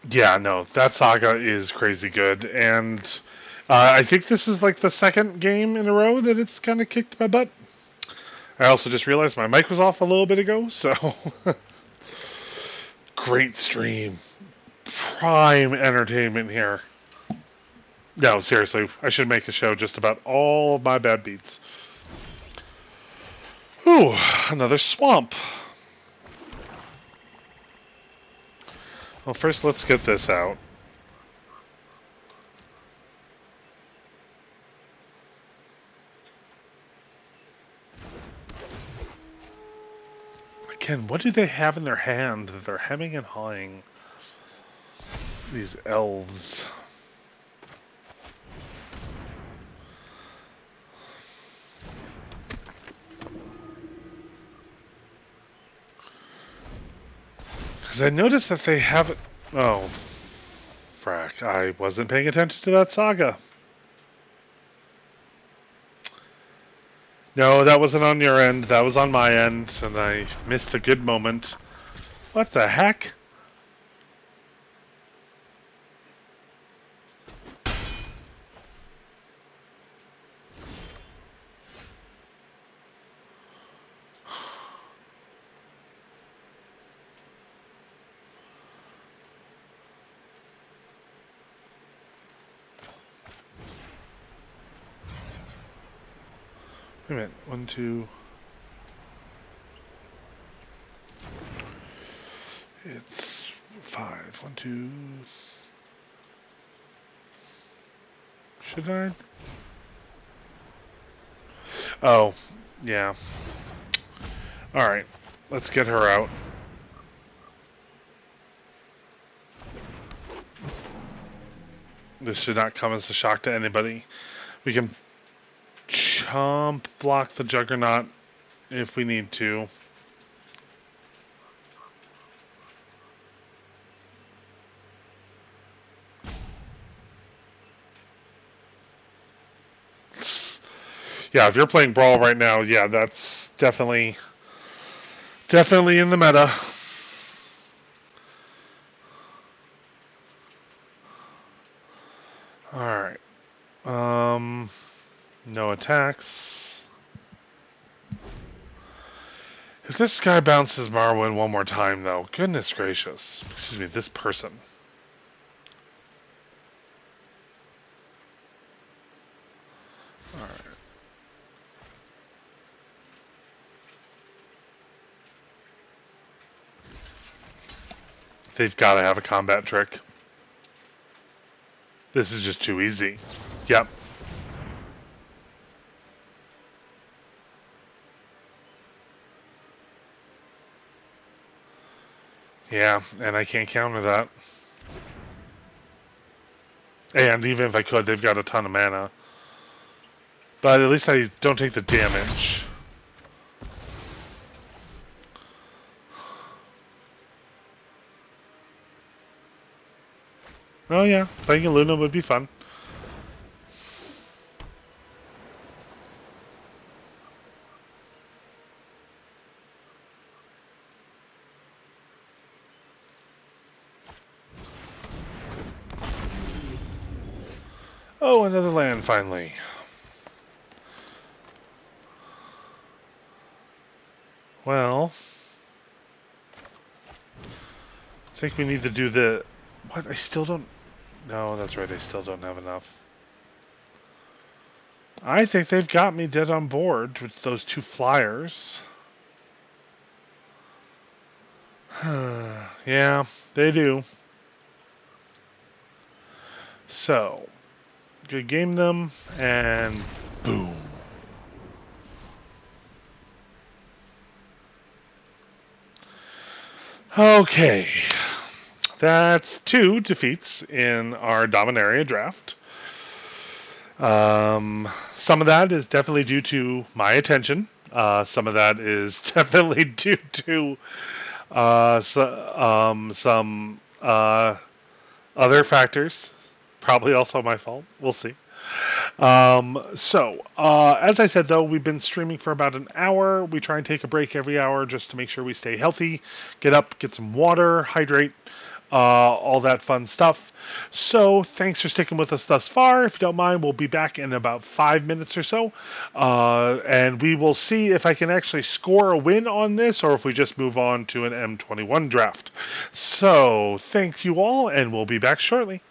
Yeah, no, that saga is crazy good, and I think this is like the 2nd game in a row that it's kind of kicked my butt. I also just realized my mic was off a little bit ago, so great stream, prime entertainment here. No, seriously, I should make a show just about all of my bad beats. Ooh, another swamp. Well, first let's get this out. Again, what do they have in their hand that they're hemming and hawing? These elves. Because I noticed that they have... Oh, frack. I wasn't paying attention to that saga. No, that wasn't on your end. That was on my end, and I missed a good moment. What the heck? Wait a minute. 1, 2... It's 5. 1, 2... Should I? Oh, yeah. Alright. Let's get her out. This should not come as a shock to anybody. We can chomp block the Juggernaut if we need to. Yeah, if you're playing Brawl right now, yeah, that's definitely in the meta. Alright. No attacks. If this guy bounces Marwyn one more time, though, goodness gracious. Excuse me, this person. Alright. They've got to have a combat trick. This is just too easy. Yep. Yeah, and I can't counter that. And even if I could, they've got a ton of mana. But at least I don't take the damage. Oh yeah, playing a Luna would be fun. Oh, another land finally. Well, I think we need to do the... What? I still don't... No, that's right, I still don't have enough. I think they've got me dead on board with those 2 flyers. Yeah, they do. So, good game them, and boom. Okay. That's 2 defeats in our Dominara draft. Some of that is definitely due to my attention. Some of that is definitely due to some other factors. Probably also my fault. We'll see. As I said, though, we've been streaming for about an hour. We try and take a break every hour just to make sure we stay healthy, get up, get some water, hydrate, all that fun stuff. So thanks for sticking with us thus far. If you don't mind, we'll be back in about 5 minutes or so. And we will see if I can actually score a win on this or if we just move on to an M21 draft. So thank you all, and we'll be back shortly.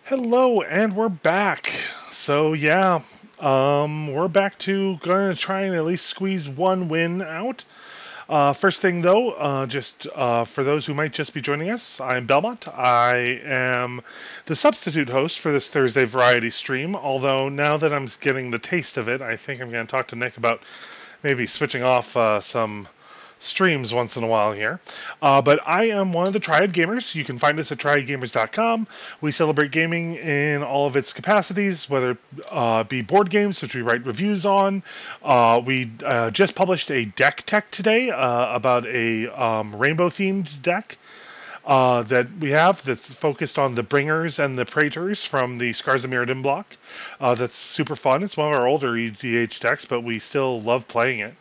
Hello, and we're back. So yeah, we're back to going to try and at least squeeze one win out. First thing though, just for those who might just be joining us, I'm Belmont. I am the substitute host for this Thursday variety stream. Although now that I'm getting the taste of it, I think I'm going to talk to Nick about maybe switching off some streams once in a while here. But I am one of the Triad Gamers. You can find us at triadgamers.com. We celebrate gaming in all of its capacities, whether it be board games, which we write reviews on. We just published a deck tech today about a rainbow-themed deck. That we have that's focused on the Bringers and the Praetors from the Scars of Mirrodin block. That's super fun. It's one of our older EDH decks, but we still love playing it.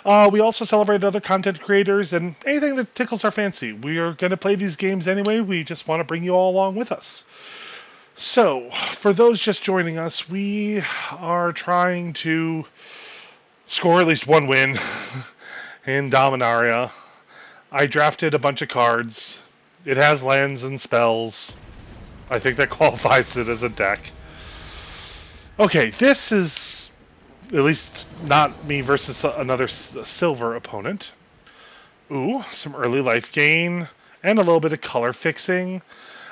We also celebrate other content creators and anything that tickles our fancy. We are going to play these games anyway. We just want to bring you all along with us. So, for those just joining us, we are trying to score at least one win in Dominara. I drafted a bunch of cards. It has lands and spells. I think that qualifies it as a deck. Okay, this is at least not me versus another silver opponent. Ooh, some early life gain and a little bit of color fixing.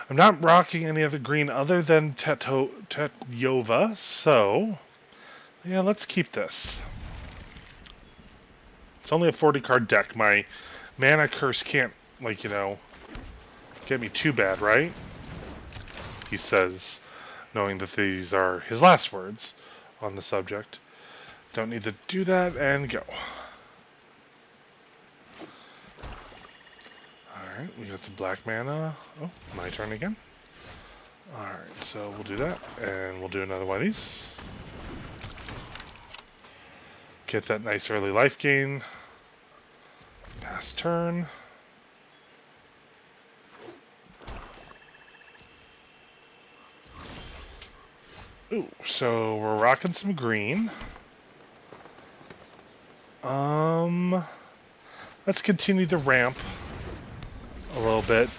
I'm not rocking any other green other than Tetova, so yeah, let's keep this. It's only a 40 card deck. My mana curse can't, get me too bad, right? He says, knowing that these are his last words on the subject. Don't need to do that, and go. Alright, we got some black mana. Oh, my turn again. Alright, so we'll do that, and we'll do another one of these. Get that nice early life gain. Pass turn. Ooh, so we're rocking some green. Let's continue to ramp a little bit.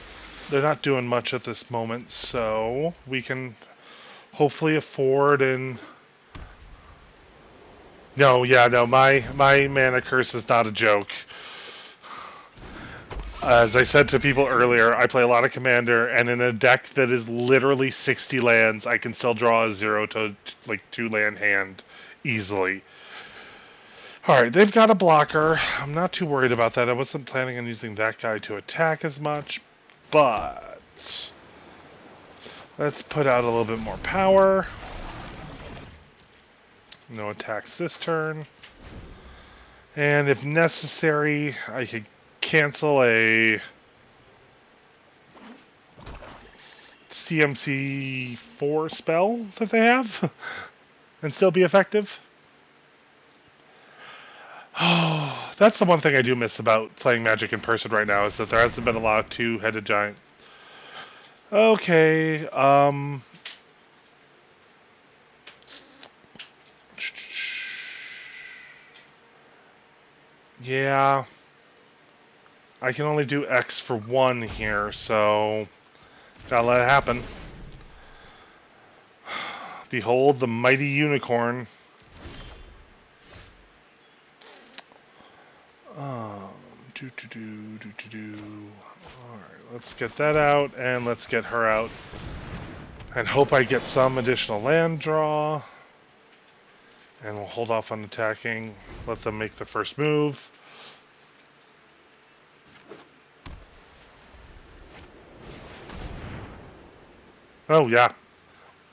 They're not doing much at this moment, so we can hopefully afford and... No, my mana curse is not a joke. As I said to people earlier, I play a lot of Commander, and in a deck that is literally 60 lands, I can still draw a 0 to 2 land hand easily. Alright, they've got a blocker. I'm not too worried about that. I wasn't planning on using that guy to attack as much, but let's put out a little bit more power. No attacks this turn. And if necessary, I could cancel a CMC 4 spell that they have and still be effective. Oh, that's the one thing I do miss about playing Magic in person right now, is that there hasn't been a lot of two-headed giant. Okay, yeah. I can only do X for one here, so gotta let it happen. Behold the mighty unicorn. Alright, let's get that out, and let's get her out. And hope I get some additional land draw. And we'll hold off on attacking. Let them make the first move. Oh, yeah.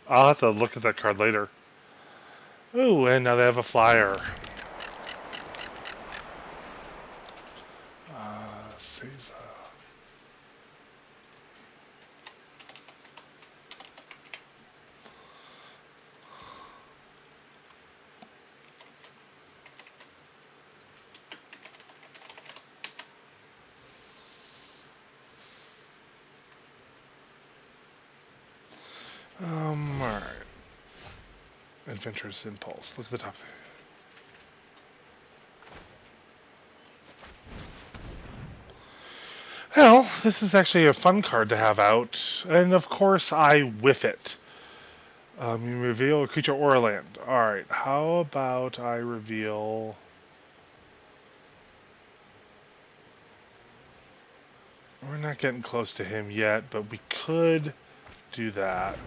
I'll have to look at that card later. Ooh, and now they have a flyer. Caesar. Alright. Adventurous Impulse. Look at the top. Well, this is actually a fun card to have out, and of course I whiff it. You reveal a creature or a land. Alright, how about I reveal... We're not getting close to him yet, but we could do that.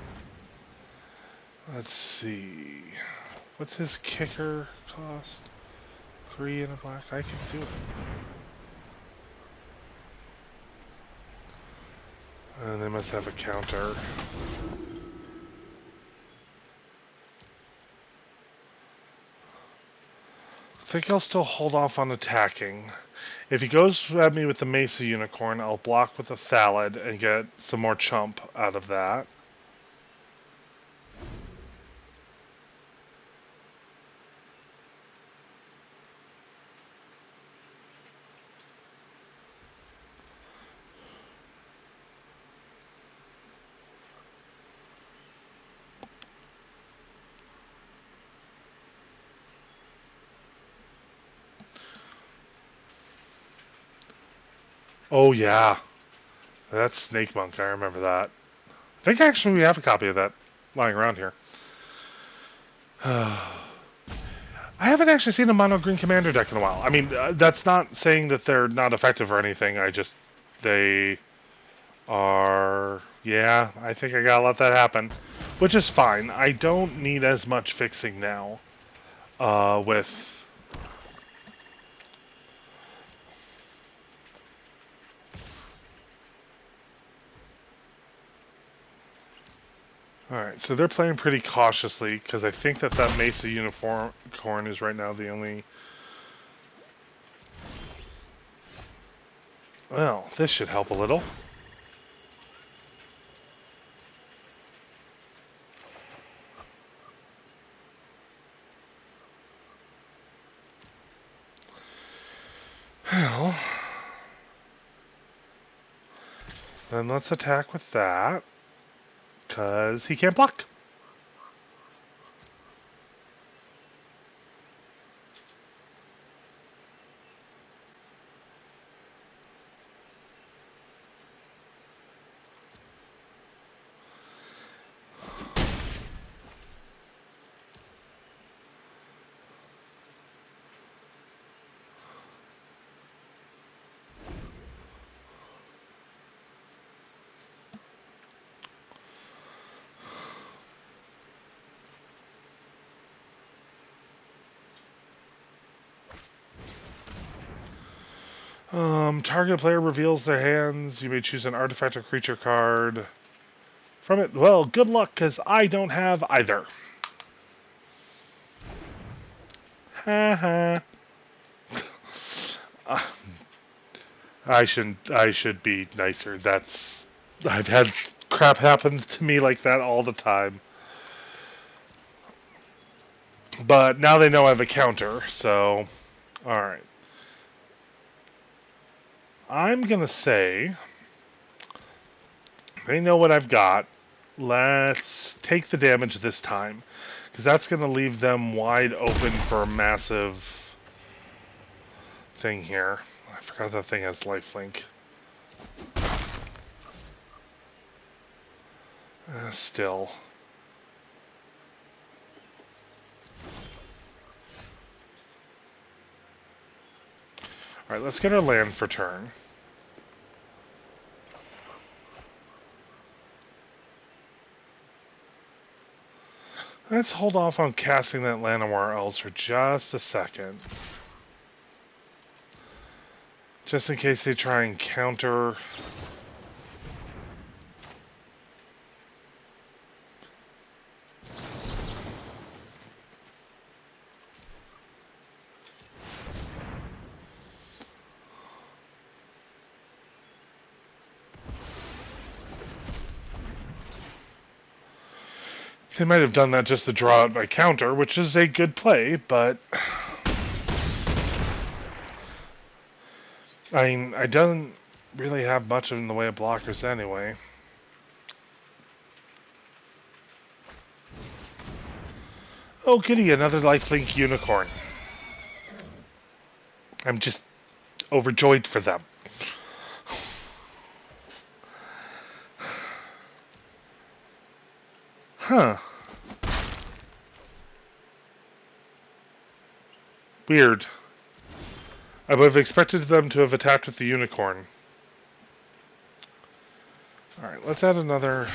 Let's see. What's his kicker cost? 3 and a black. I can do it. And they must have a counter. I think I'll still hold off on attacking. If he goes at me with the Mesa Unicorn, I'll block with a Thallid and get some more chump out of that. Oh yeah, that's Snake Monk. I remember that. I think actually we have a copy of that lying around here. I haven't actually seen a mono green commander deck in a while. I mean, that's not saying that they're not effective or anything. They are, yeah, I think I gotta let that happen, which is fine. I don't need as much fixing now. With all right, so they're playing pretty cautiously because I think that Mesa Unicorn is right now the only. Well, this should help a little. Well, then let's attack with that, because he can't block. Target player reveals their hands. You may choose an artifact or creature card from it. Well, good luck, because I don't have either. Haha. I should be nicer. I've had crap happen to me like that all the time. But now they know I have a counter, so alright. I'm gonna say they know what I've got. Let's take the damage this time, because that's gonna leave them wide open for a massive thing here. I forgot that thing has lifelink. Still. Alright, let's get our land for turn. Let's hold off on casting that Llanowar Elves for just a second. Just in case they try and counter. They might have done that just to draw out my counter, which is a good play, but I mean, I don't really have much in the way of blockers anyway. Oh, goody, another lifelink unicorn. I'm just overjoyed for them. Huh. Weird. I would have expected them to have attacked with the unicorn. Alright, let's add another...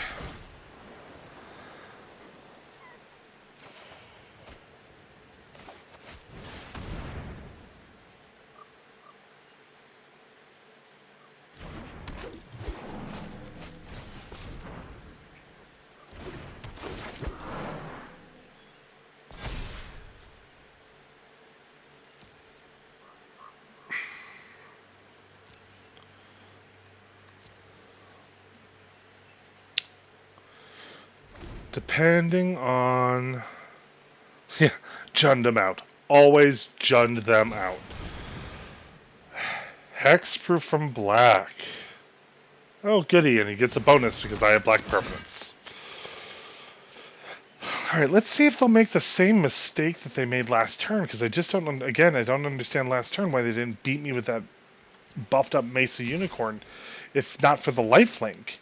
Depending on... Yeah, junned them out. Always junned them out. Hexproof from black. Oh, goody, and he gets a bonus because I have black permanents. Alright, let's see if they'll make the same mistake that they made last turn, because I just don't... Again, I don't understand last turn why they didn't beat me with that buffed up Mesa Unicorn, if not for the lifelink.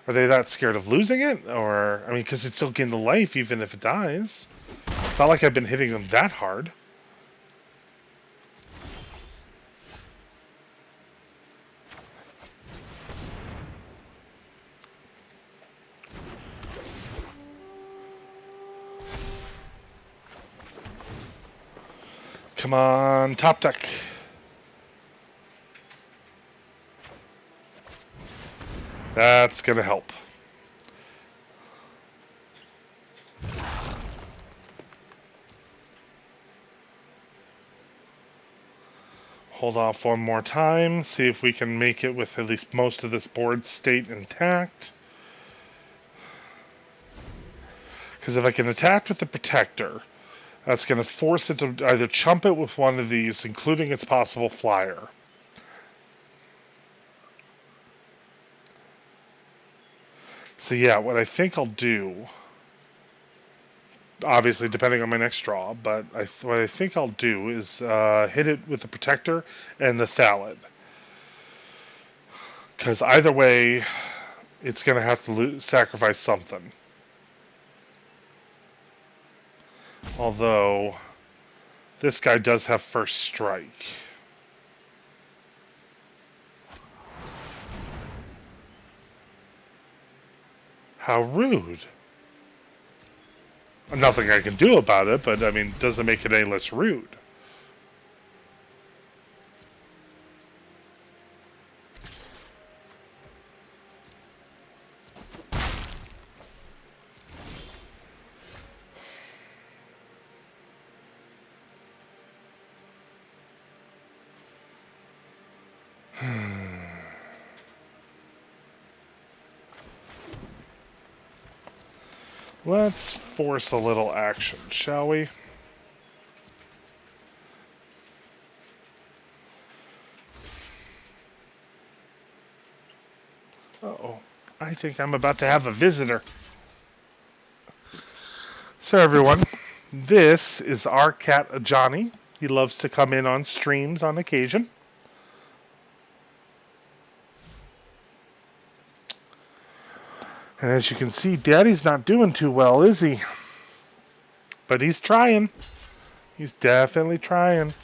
Are they that scared of losing it? Or, I mean, because it's still getting the life even if it dies. It's not like I've been hitting them that hard. Come on, top deck. That's gonna help. Hold off one more time, see if we can make it with at least most of this board state intact. Because if I can attack with the Protector, that's going to force it to either chump it with one of these, including its possible flyer. So yeah, what I think I'll do, obviously depending on my next draw, but what I think I'll do is hit it with the Protector and the Thallid. Because either way, it's going to have to sacrifice something. Although, this guy does have first strike. How rude. Nothing I can do about it, but I mean, doesn't make it any less rude. Let's force a little action, shall we? Uh-oh. I think I'm about to have a visitor. So everyone, this is our cat Johnny. He loves to come in on streams on occasion. And as you can see, Daddy's not doing too well, is he? But he's trying. He's definitely trying.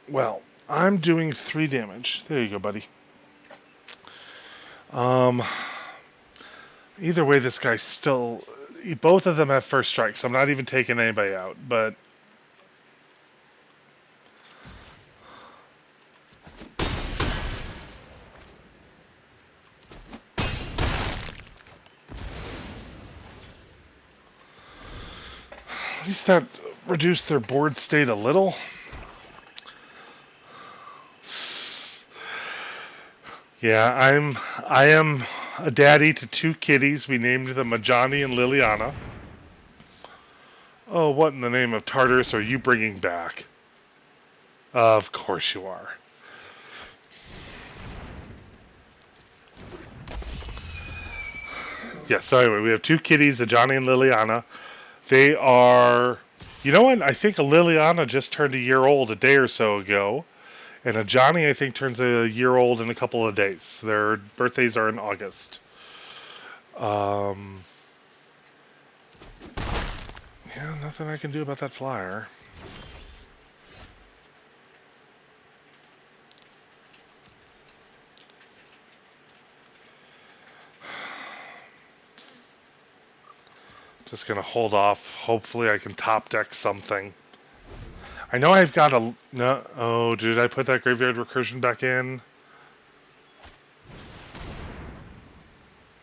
Well, I'm doing 3 damage. There you go, buddy. Either way, this guy's still... Both of them have first strike, so I'm not even taking anybody out, but... At least that reduced their board state a little. Yeah, I am a daddy to 2 kitties. We named them Johnny and Liliana. Oh, what in the name of Tartarus are you bringing back? Of course you are. Yeah, so anyway, we have 2 kitties, a Johnny and Liliana. They are... You know what? I think a Liliana just turned a year old a day or so ago. And a Johnny, I think, turns a year old in a couple of days. Their birthdays are in August. Yeah, nothing I can do about that flyer. Just gonna hold off. Hopefully I can top deck something. I know I've got a... No, oh, did I put that graveyard recursion back in?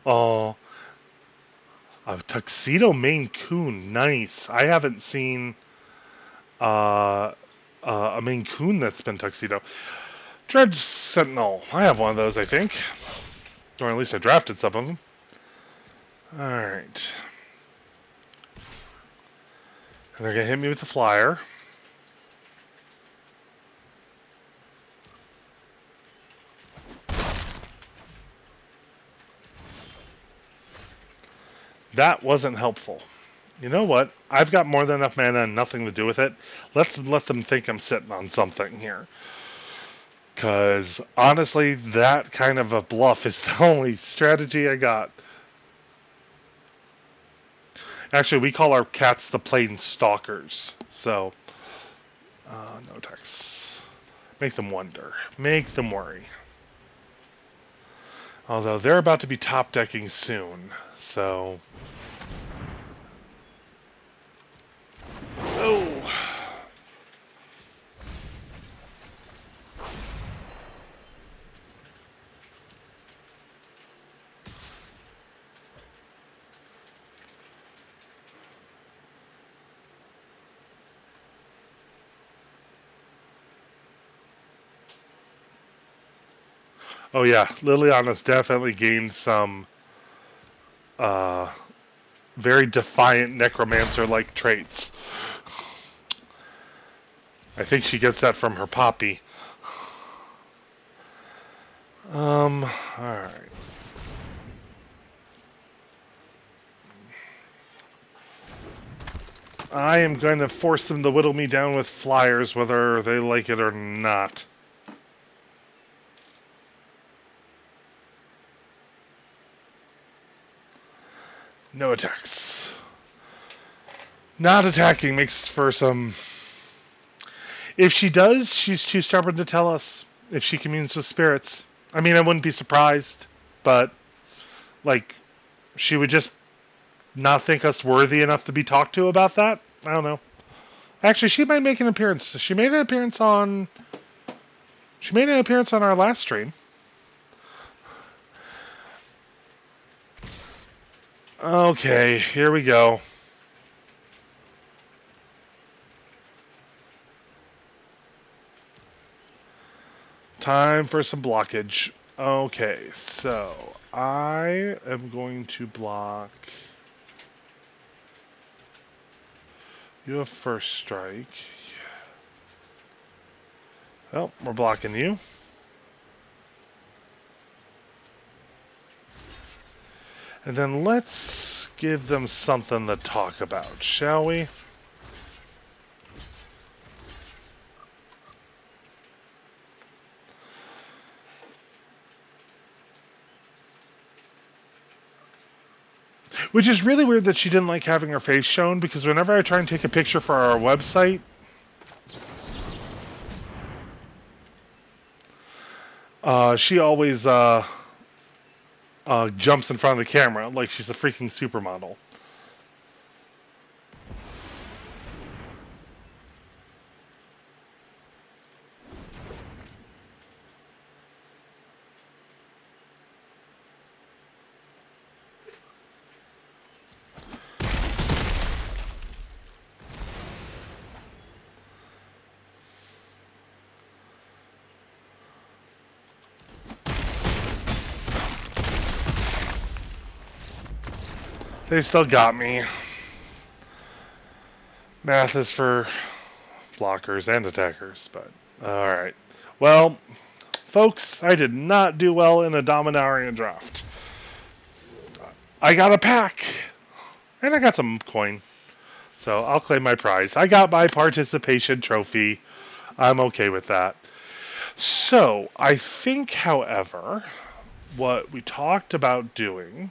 Oh, a tuxedo Maine Coon. Nice. I haven't seen a Maine Coon that's been tuxedo. Dredge Sentinel. I have one of those, I think. Or at least I drafted some of them. Alright. And they're going to hit me with the flyer. That wasn't helpful. You know what? I've got more than enough mana and nothing to do with it. Let's let them think I'm sitting on something here. Because, honestly, that kind of a bluff is the only strategy I got. Actually, we call our cats the plain stalkers. So, no text. Make them wonder. Make them worry. Although they're about to be top decking soon, so... Oh! Oh yeah, Liliana's definitely gained some very defiant necromancer-like traits. I think she gets that from her poppy. Alright. I am going to force them to whittle me down with flyers, whether they like it or not. No attacks. Not attacking makes for some... If she does, she's too stubborn to tell us if she communes with spirits. I mean, I wouldn't be surprised, but, like, she would just not think us worthy enough to be talked to about that? I don't know. Actually, she might make an appearance. She made an appearance on our last stream. Okay, here we go. Time for some blockage. Okay, so I am going to block. You have first strike. Well, we're blocking you. And then let's give them something to talk about, shall we? Which is really weird that she didn't like having her face shown, because whenever I try and take a picture for our website, she always jumps in front of the camera like she's a freaking supermodel. They still got me. Math is for blockers and attackers, but alright. Well, folks, I did not do well in a Dominara draft. I got a pack, and I got some coin, so I'll claim my prize. I got my participation trophy. I'm okay with that. So, I think, however, what we talked about doing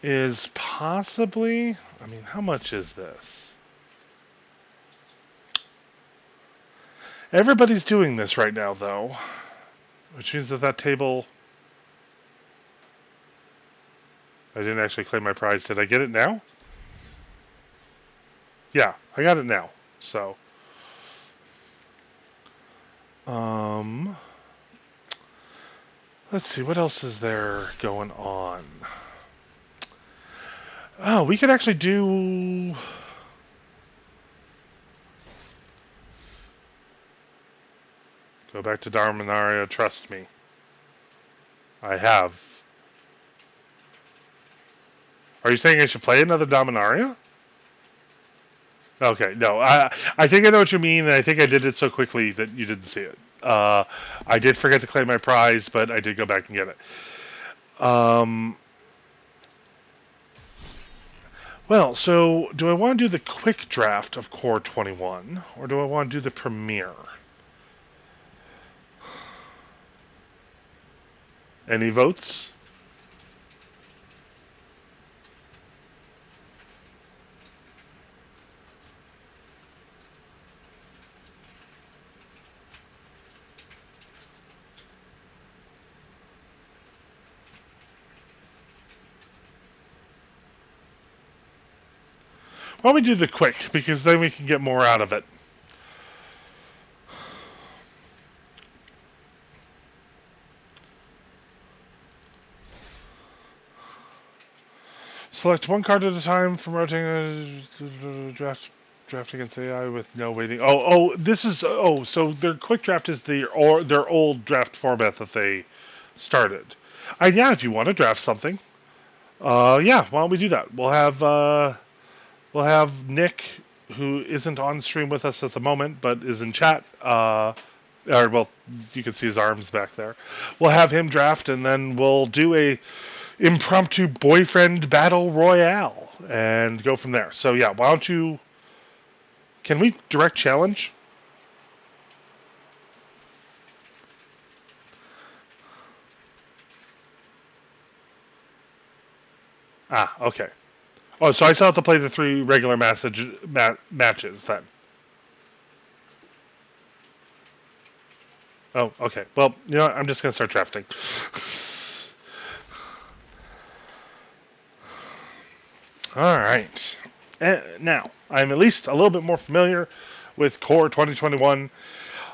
is possibly... I mean, how much is this? Everybody's doing this right now, though. Which means that that table... I didn't actually claim my prize. Did I get it now? Yeah, I got it now. So... let's see, what else is there going on? Oh, we could actually do... Go back to Dominara, trust me. I have. Are you saying I should play another Dominaria? Okay, no. I think I know what you mean, and I think I did it so quickly that you didn't see it. I did forget to claim my prize, but I did go back and get it. Well, so do I want to do the quick draft of Core 21, or do I want to do the premiere? Any votes? Why don't we do the quick, because then we can get more out of it. Select one card at a time from rotating draft against AI with no waiting. This is so their quick draft is their old draft format that they started. Yeah, if you want to draft something, yeah, why don't we do that? We'll have Nick, who isn't on stream with us at the moment, but is in chat. Or well, you can see his arms back there. We'll have him draft, and then we'll do a impromptu Boyfriend Battle Royale and go from there. So yeah, why don't you... Can we direct challenge? Okay. Oh, so I still have to play the 3 regular matches then. Oh, okay. Well, you know what? I'm just going to start drafting. All right. Now, I'm at least a little bit more familiar with Core 2021.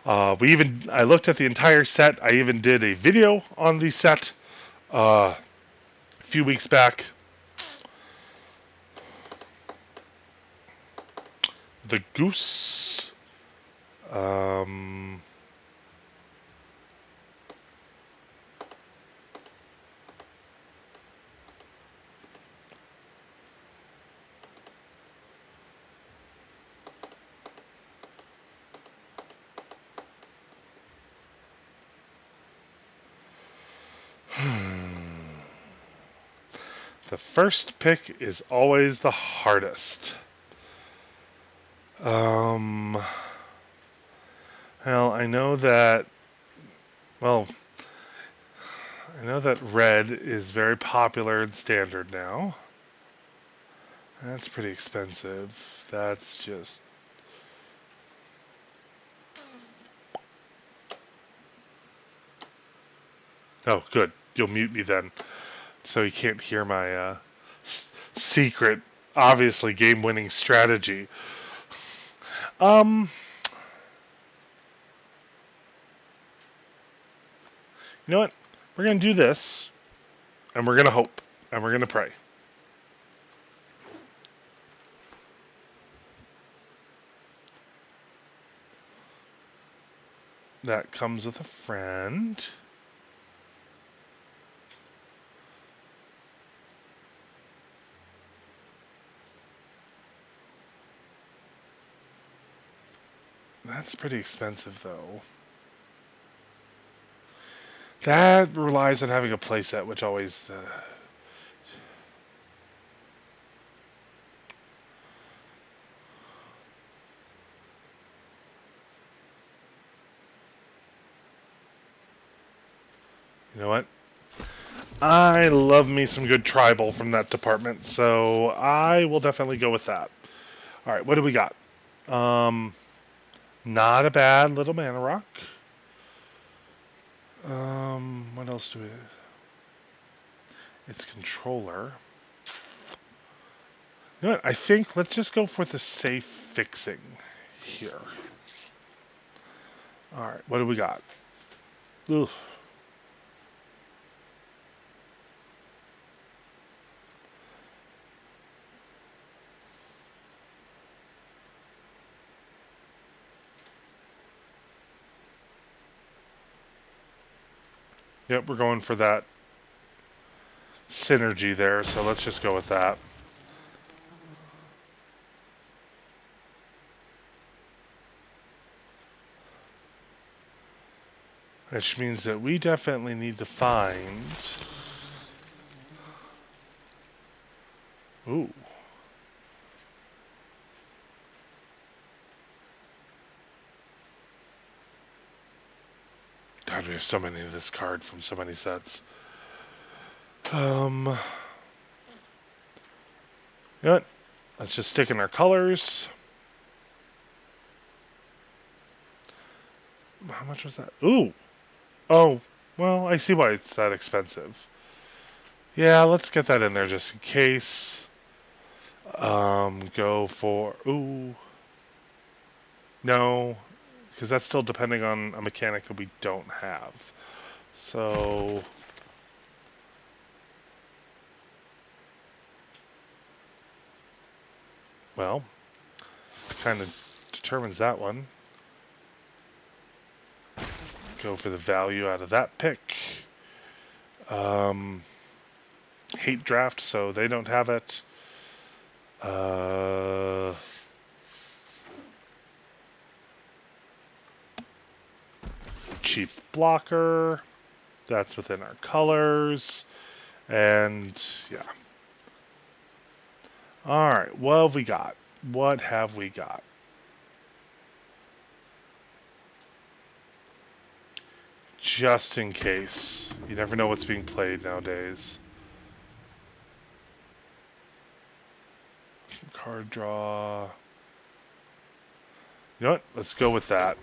I looked at the entire set. I even did a video on the set a few weeks back. The Goose. The first pick is always the hardest. Well, I know that red is very popular in standard now. That's pretty expensive. That's just... Oh, good. You'll mute me then, so you can't hear my secret, obviously game-winning strategy. You know what? We're going to do this, and we're going to hope, and we're going to pray. That comes with a friend. That's pretty expensive, though. That relies on having a playset, which always... You know what? I love me some good tribal from that department, so I will definitely go with that. All right, what do we got? Not a bad little mana rock. What else do we? It's controller. You know what? I think let's just go for the safe fixing here. All right, what do we got? Ugh. Yep, we're going for that synergy there, so let's just go with that. Which means that we definitely need to find... Ooh. God, we have so many of this card from so many sets. You know what? Let's just stick in our colors. How much was that? Ooh. Oh, well, I see why it's that expensive. Yeah, let's get that in there just in case. Go for... Ooh. No, because that's still depending on a mechanic that we don't have. So... Well, kind of determines that one. Go for the value out of that pick. Hate draft, so they don't have it. Cheap blocker. That's within our colors. And, yeah. Alright, what have we got? What have we got? Just in case. You never know what's being played nowadays. Card draw. You know what? Let's go with that.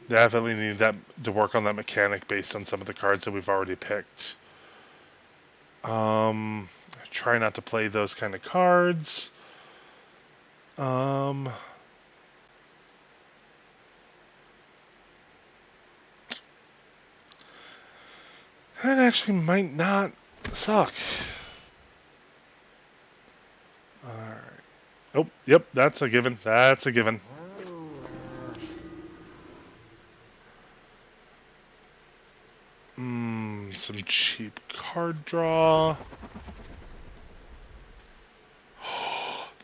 Definitely need that to work on that mechanic based on some of the cards that we've already picked. Try not to play those kind of cards. That actually might not suck. Alright. Oh, yep, that's a given. That's a given. Some cheap card draw.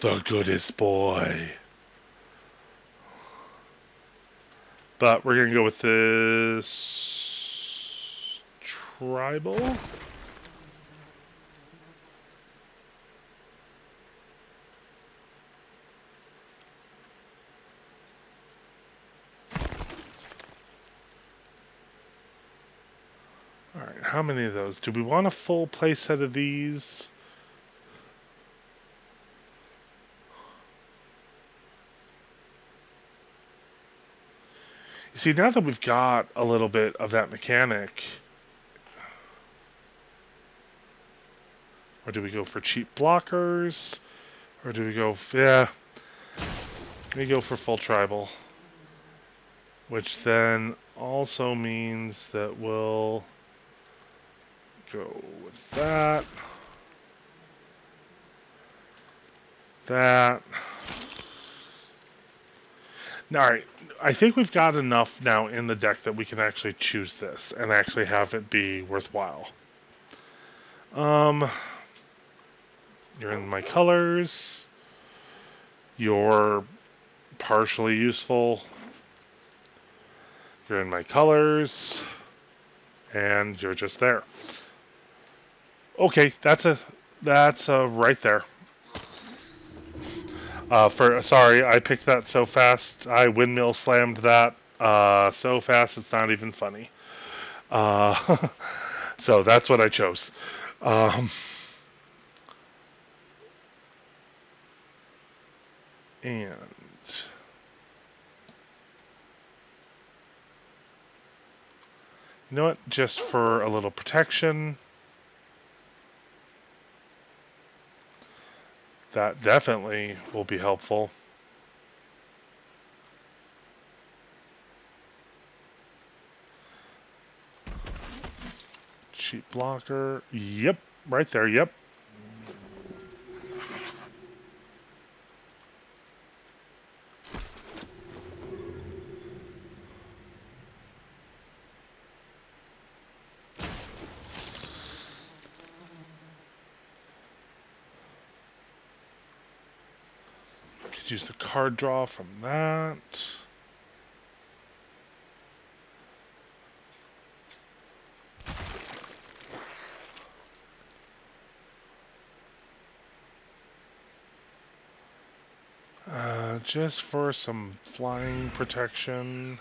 The goodest boy. But we're gonna go with this tribal. Alright, how many of those? Do we want a full play set of these? You see, now that we've got a little bit of that mechanic, or do we go for cheap blockers? Or do we go, yeah, we go for full tribal. Which then also means that we'll go with that. That. Alright, I think we've got enough now in the deck that we can actually choose this and actually have it be worthwhile. You're in my colors. You're partially useful. You're in my colors. And you're just there. Okay, that's a right there. Sorry, I picked that so fast. I windmill slammed that so fast it's not even funny. So that's what I chose. And you know what? Just for a little protection, that definitely will be helpful. Cheat blocker. Yep, right there. Yep. Could use the card draw from that. Just for some flying protection.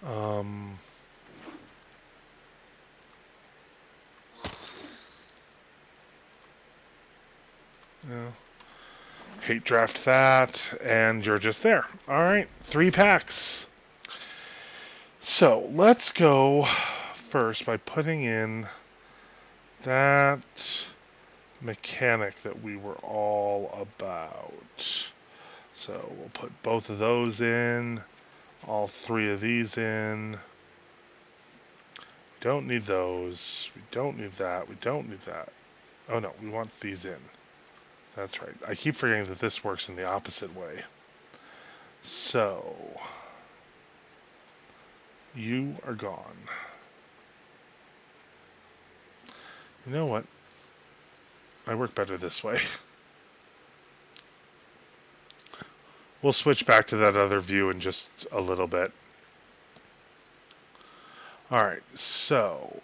Um, yeah. Hate draft that, and you're just there. All right, 3 packs. So let's go first by putting in that mechanic that we were all about. So we'll put both of those in, all 3 of these in. We don't need those. We don't need that. We don't need that. Oh no, we want these in. That's right. I keep forgetting that this works in the opposite way. So, you are gone. You know what? I work better this way. We'll switch back to that other view in just a little bit. Alright, so...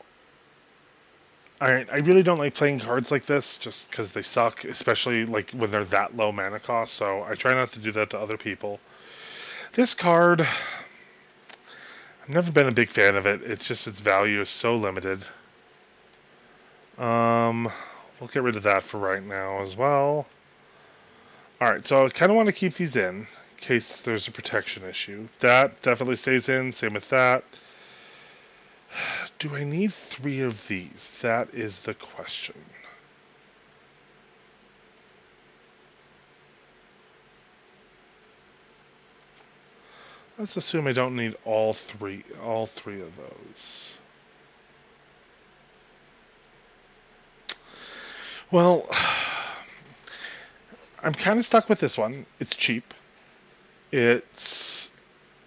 Alright, I really don't like playing cards like this just because they suck, especially like when they're that low mana cost, so I try not to do that to other people. This card... I've never been a big fan of it. It's just its value is so limited. We'll get rid of that for right now as well. Alright, so I kind of want to keep these in case there's a protection issue. That definitely stays in. Same with that. Do I need 3 of these? That is the question. Let's assume I don't need all three of those. Well, I'm kind of stuck with this one. It's cheap. It's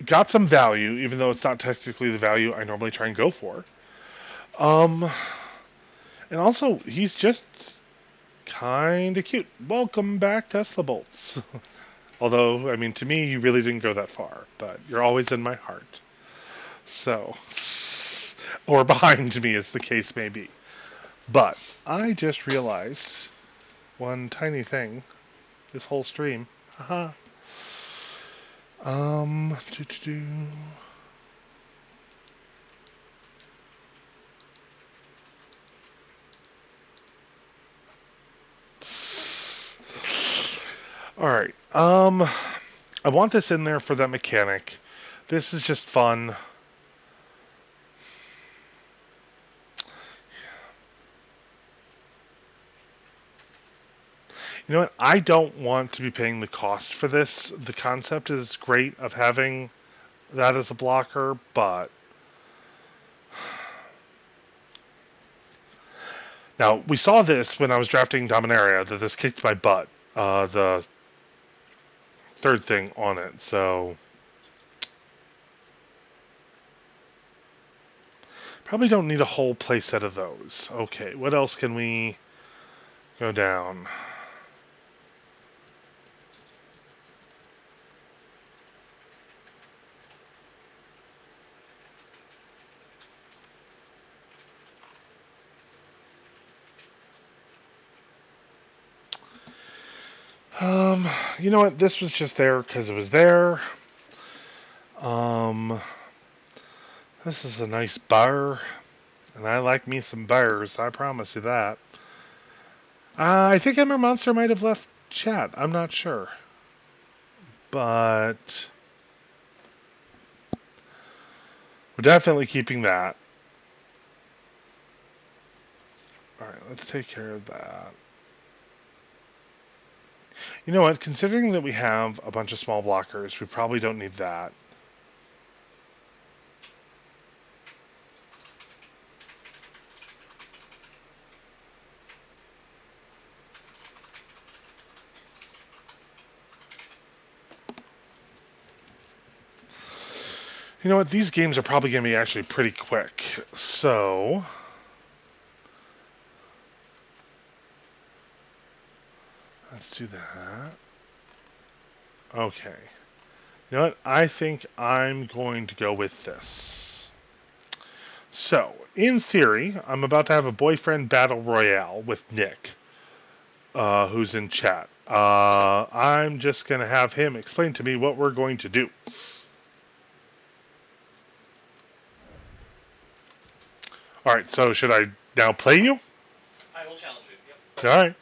got some value, even though it's not technically the value I normally try and go for. And also, he's just kind of cute. Welcome back, Tesla Bolts. Although, I mean, to me, you really didn't go that far, but you're always in my heart. So, or behind me, as the case may be. But I just realized one tiny thing. This whole stream. Haha. Do. All right. I want this in there for that mechanic. This is just fun. You know what? I don't want to be paying the cost for this. The concept is great of having that as a blocker, but now we saw this when I was drafting Dominara that this kicked my butt. The third thing on it, so probably don't need a whole playset of those. Okay, what else can we go down? You know what? This was just there because it was there. Um, this is a nice bar, and I like me some bars. I promise you that. I think Ember Monster might have left chat. I'm not sure, but we're definitely keeping that. All right, let's take care of that. You know what? Considering that we have a bunch of small blockers, we probably don't need that. You know what? These games are probably going to be actually pretty quick. So, let's do that. Okay. You know what? I think I'm going to go with this. So, in theory, I'm about to have a Boyfriend Battle Royale with Nick, who's in chat. I'm just going to have him explain to me what we're going to do. All right, so should I now play you? I will challenge you. Yep. All right.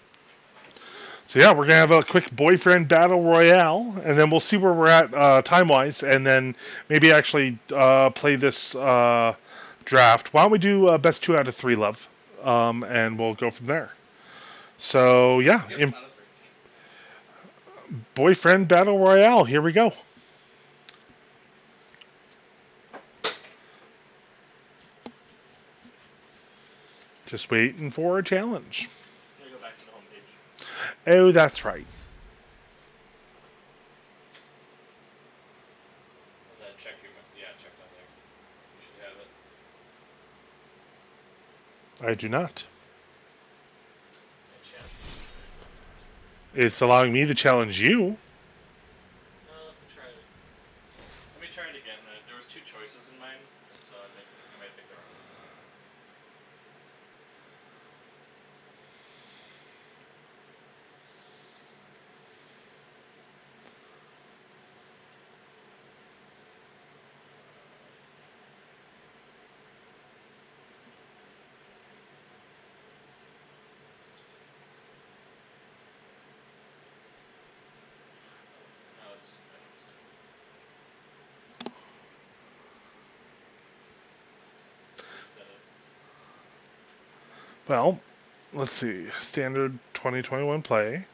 So yeah, we're gonna have a quick Boyfriend Battle Royale, and then we'll see where we're at time wise, and then maybe actually play this draft. Why don't we do best 2 out of 3, love, and we'll go from there. So yeah, Yep. in Boyfriend Battle Royale, here we go. Just waiting for a challenge. I'm gonna go back to the homepage. Oh, that's right. Check your check down there. You should have it. I do not. And challenge. It's allowing me to challenge you. Let me try it. Let me try it again. There was 2 choices in mine, so I might pick the wrong one. No, it's. Reset it. Well, let's see. Standard 2021 play.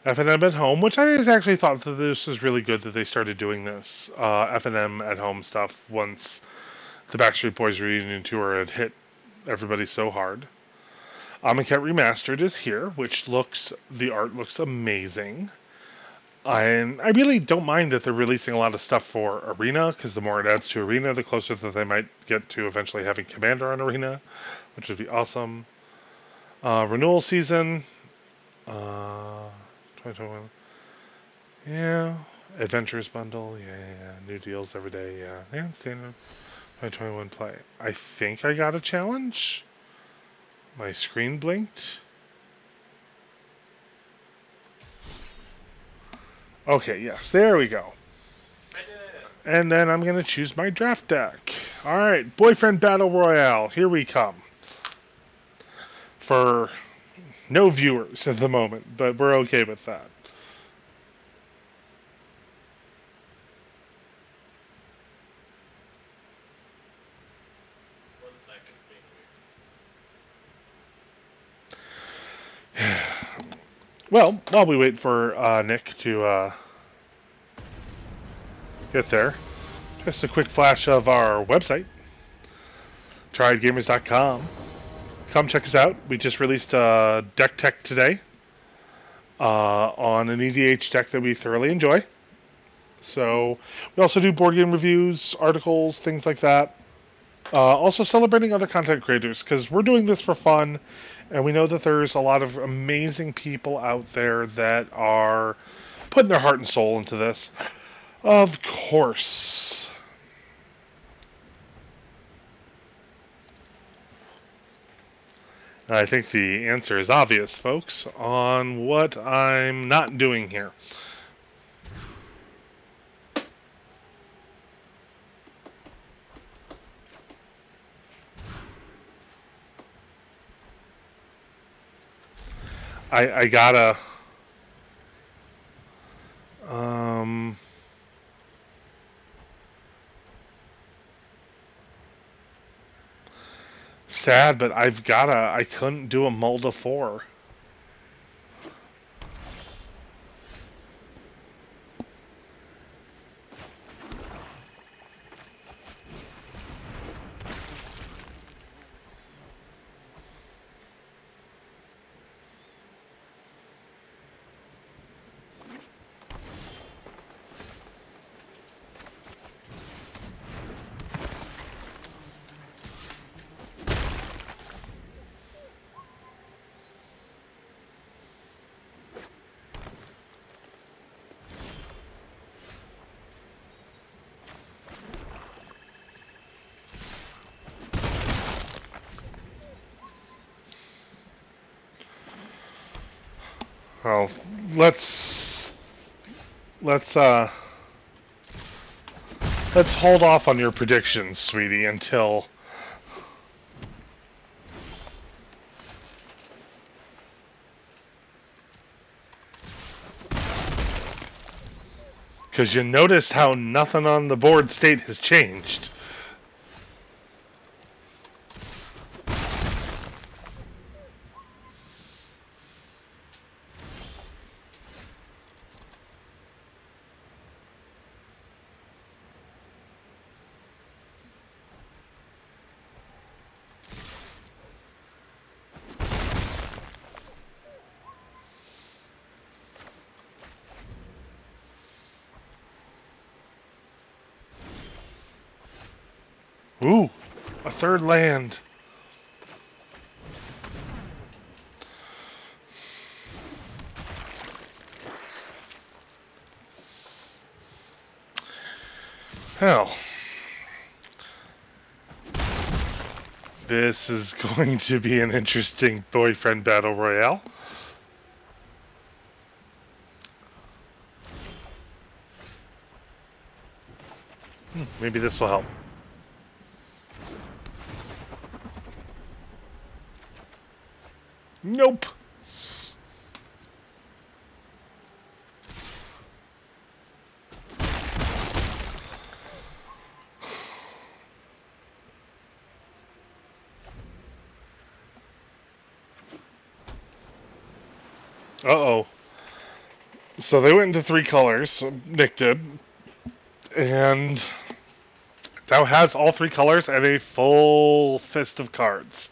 F&M at home, which I actually thought that this was really good that they started doing this F&M at home stuff once the Backstreet Boys reunion tour had hit everybody so hard. Amonkhet Remastered is here, which the art looks amazing. And I really don't mind that they're releasing a lot of stuff for Arena, because the more it adds to Arena, the closer that they might get to eventually having Commander on Arena, which would be awesome. Renewal season. 2021. Yeah. Adventures bundle. Yeah. New deals every day. Yeah. Standard 2021 play. I think I got a challenge. My screen blinked. Okay, yes. There we go. I did it. And then I'm going to choose my draft deck. All right. Boyfriend Battle Royale. Here we come. For no viewers at the moment, but we're okay with that. One second's being weird. Well, while we wait for Nick to get there, just a quick flash of our website, triedgamers.com. Come check us out. We just released a deck tech today on an EDH deck that we thoroughly enjoy. So we also do board game reviews, articles, things like that. Also celebrating other content creators, because we're doing this for fun, and we know that there's a lot of amazing people out there that are putting their heart and soul into this. Of course. I think the answer is obvious, folks, on what I'm not doing here. I gotta. Um, Sad, but I've gotta. I couldn't do a Mulda 4. Well, let's let's uh let's hold off on your predictions, sweetie, until because you notice how nothing on the board state has changed. Ooh, a third land. Hell. This is going to be an interesting Boyfriend Battle Royale. Maybe this will help. Nope. Uh-oh. So they went into 3 colors, Nick did, and Thou has all 3 colors and a full fist of cards.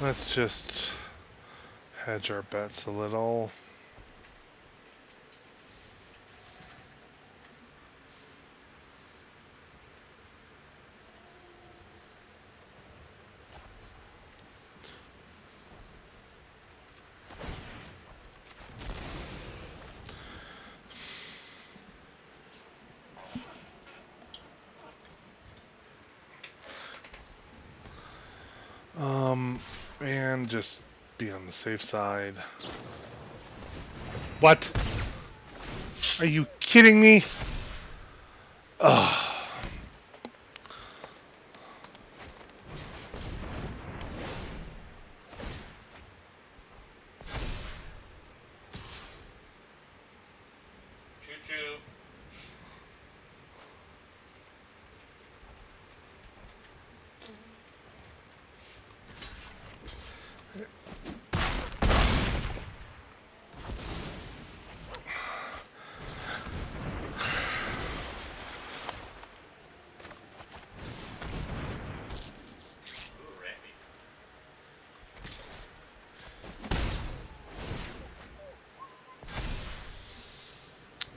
Let's just hedge our bets a little. And just be on the safe side. What? Are you kidding me? Ugh. Choo-choo. Ooh, Randy.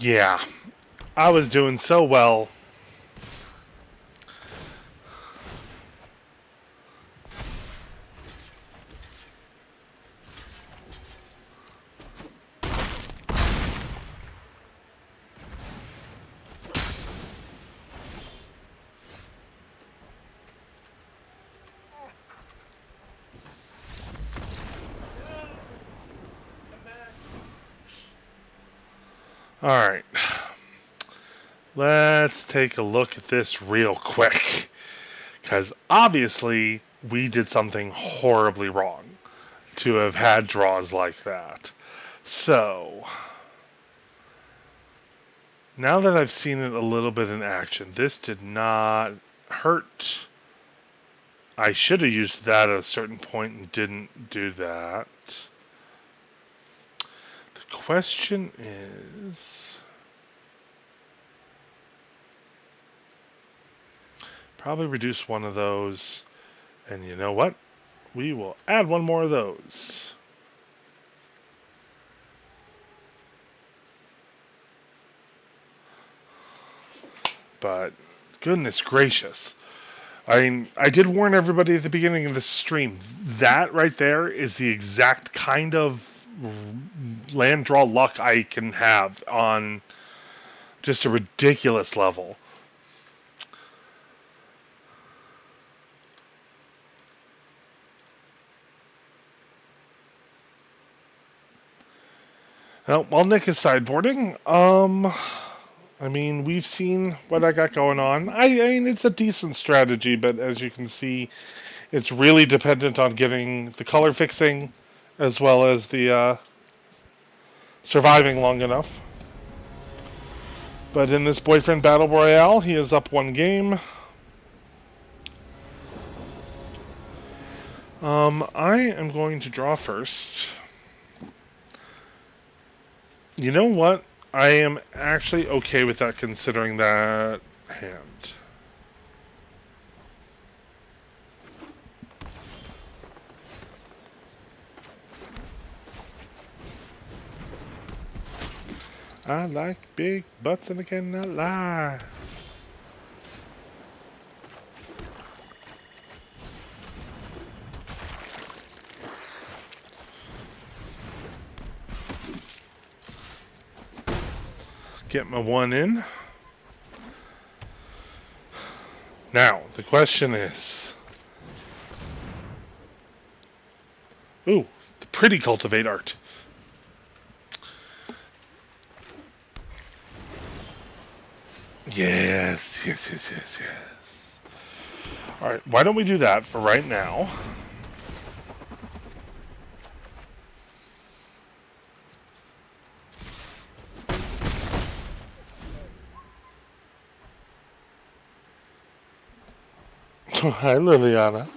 Yeah, I was doing so well. Alright. Let's take a look at this real quick. Because obviously, we did something horribly wrong to have had draws like that. So, now that I've seen it a little bit in action, this did not hurt. I should have used that at a certain point and didn't do that. The question is... probably reduce one of those. And you know what? We will add one more of those. But goodness gracious. I mean, I did warn everybody at the beginning of the stream. That right there is the exact kind of land draw luck I can have on just a ridiculous level. Well, while Nick is sideboarding, I mean, we've seen what I got going on. I mean, it's a decent strategy, but as you can see, it's really dependent on getting the color fixing as well as the surviving long enough. But in this Boyfriend Battle Royale, he is up one game. I am going to draw first. You know what? I am actually okay with that considering that hand. I like big butts and I cannot lie. Get my one in. Now, the question is... ooh, the pretty cultivate art. Yes, yes, yes, yes, yes. Alright, why don't we do that for right now? Hi, Liliana.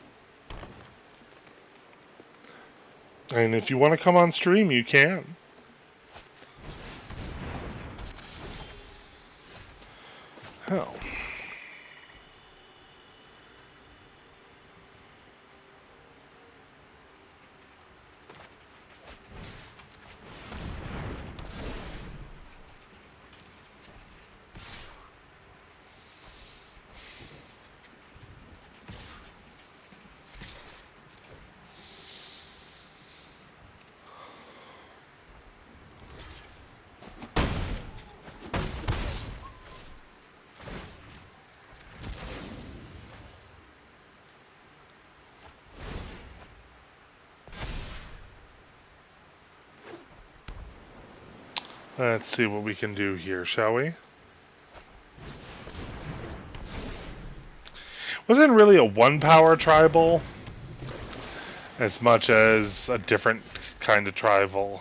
And if you want to come on stream, you can. Hell. Let's see what we can do here, shall we? Wasn't really a one-power tribal as much as a different kind of tribal.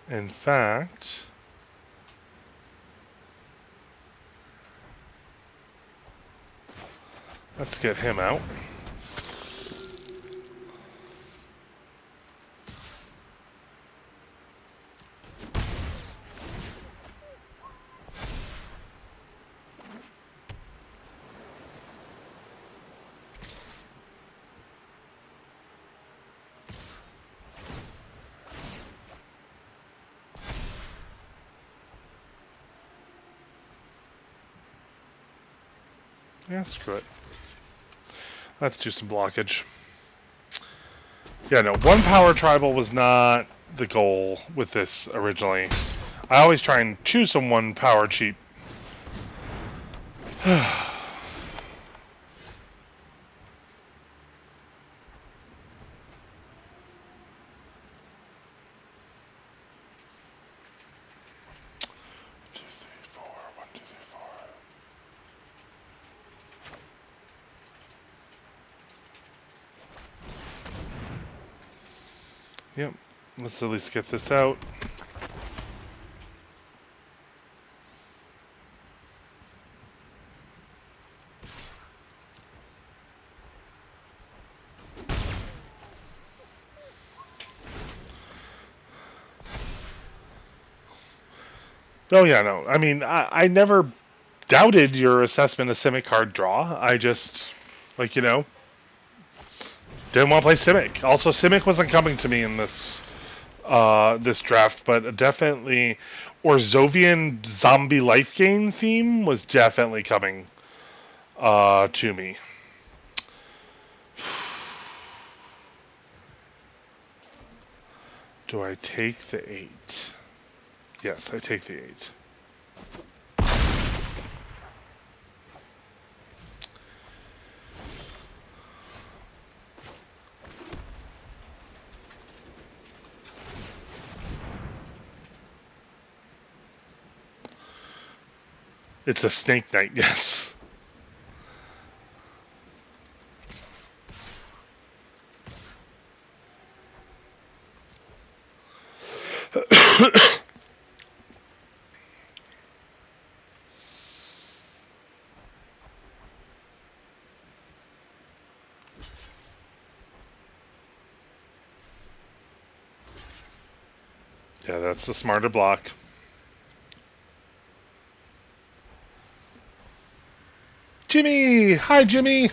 In fact... let's get him out. Yeah, screw it. Let's do some blockage. Yeah, no, one power tribal was not the goal with this originally. I always try and choose some one power cheap. Yep, let's at least get this out. Oh yeah, no. I mean, I never doubted your assessment of Simic card draw. I just, like, didn't want to play Simic. Also, Simic wasn't coming to me in this draft, but definitely Orzovian zombie life gain theme was definitely coming to me. Do I take the 8? Yes, I take the 8. It's a Snake Knight, yes. Yeah, that's the smarter block. Jimmy! Hi, Jimmy!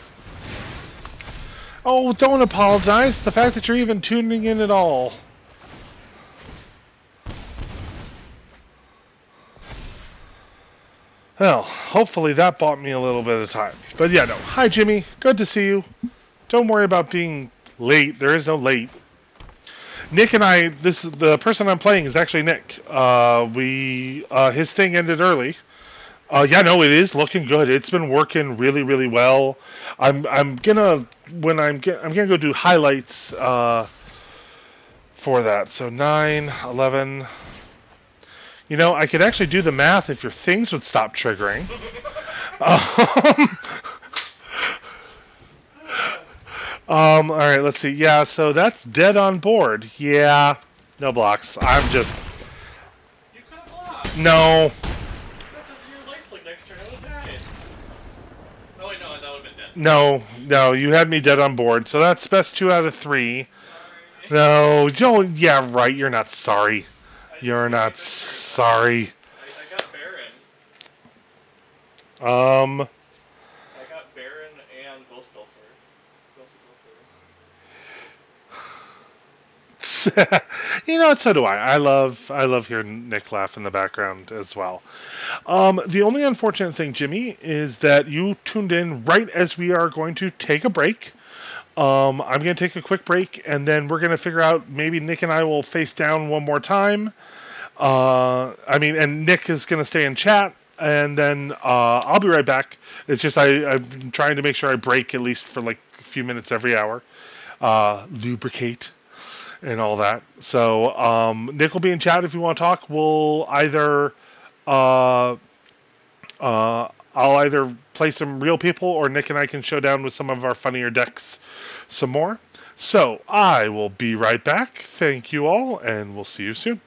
Oh, don't apologize. The fact that you're even tuning in at all. Well, hopefully that bought me a little bit of time. But yeah, no. Hi, Jimmy. Good to see you. Don't worry about being late. There is no late. Nick and I, the person I'm playing is actually Nick. His thing ended early. Yeah, no, it is looking good. It's been working really, really well. I'm gonna go do highlights for that. So 9, 11. I could actually do the math if your things would stop triggering. All right, let's see. Yeah, so that's dead on board. Yeah, no blocks. I'm just You could have blocked. no. Because your life flick next turn, I would have died. Oh wait, no, that would have been dead. No. You had me dead on board. So that's best 2 out of 3. Sorry. No, don't. Yeah, right. You're not sorry. You're not sorry. I got Baron. Um. I got Baron and Ghost Pilfer. So do I. I love hearing Nick laugh in the background as well. The only unfortunate thing, Jimmy, is that you tuned in right as we are going to take a break. I'm going to take a quick break, and then we're going to figure out maybe Nick and I will face down one more time. And Nick is going to stay in chat, and then I'll be right back. It's just I'm trying to make sure I break at least for like a few minutes every hour. Lubricate and all that. So Nick will be in chat if you want to talk. We'll either I'll either play some real people, or Nick and I can show down with some of our funnier decks some more. So I will be right back. Thank you all, and we'll see you soon.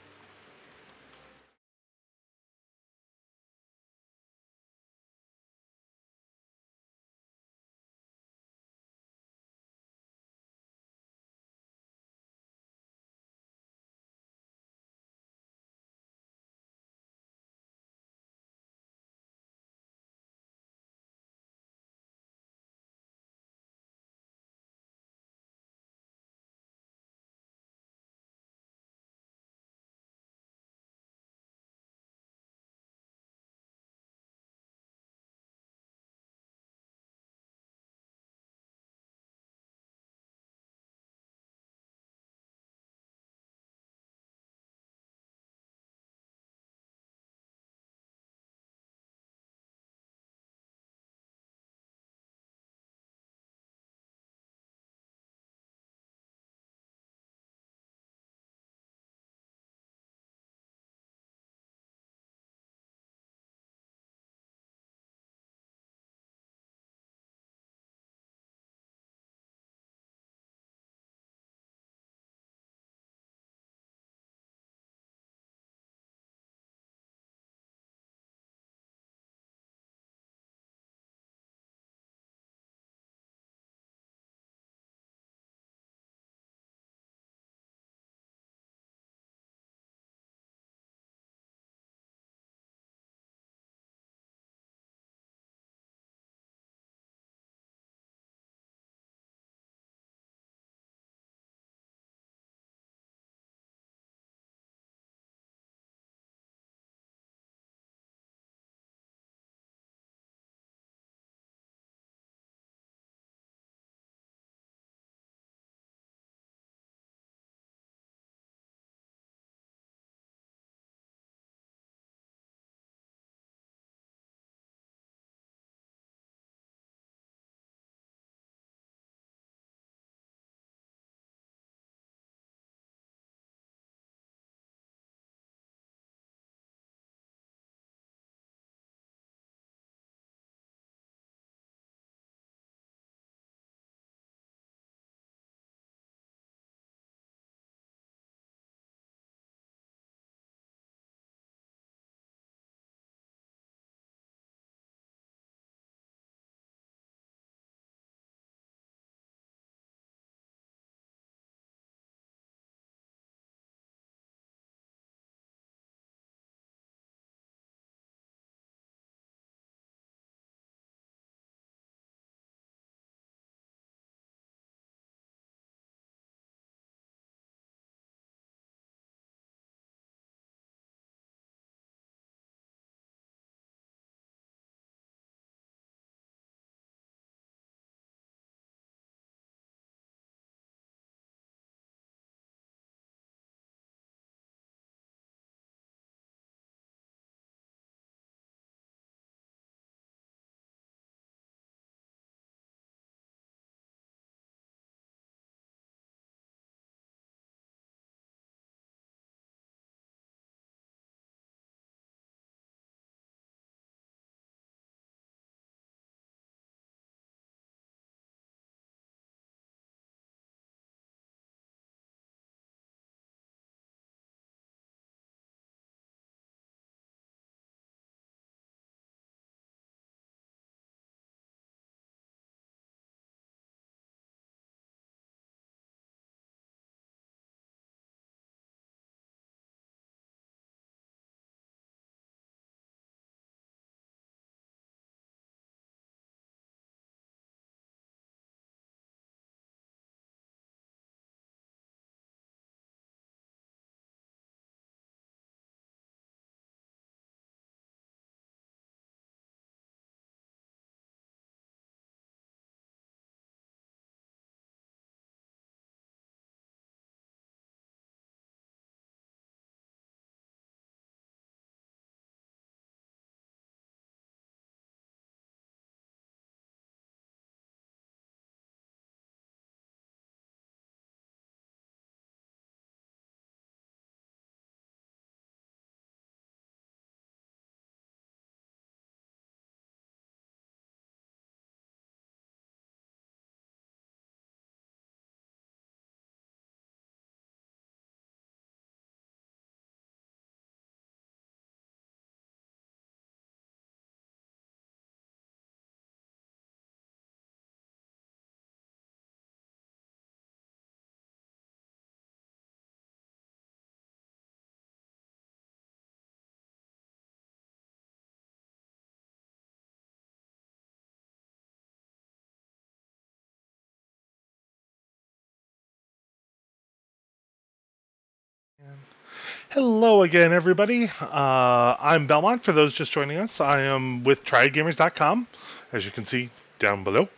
Hello again, everybody. I'm Belmont. For those just joining us, I am with TriadGamers.com, as you can see down below.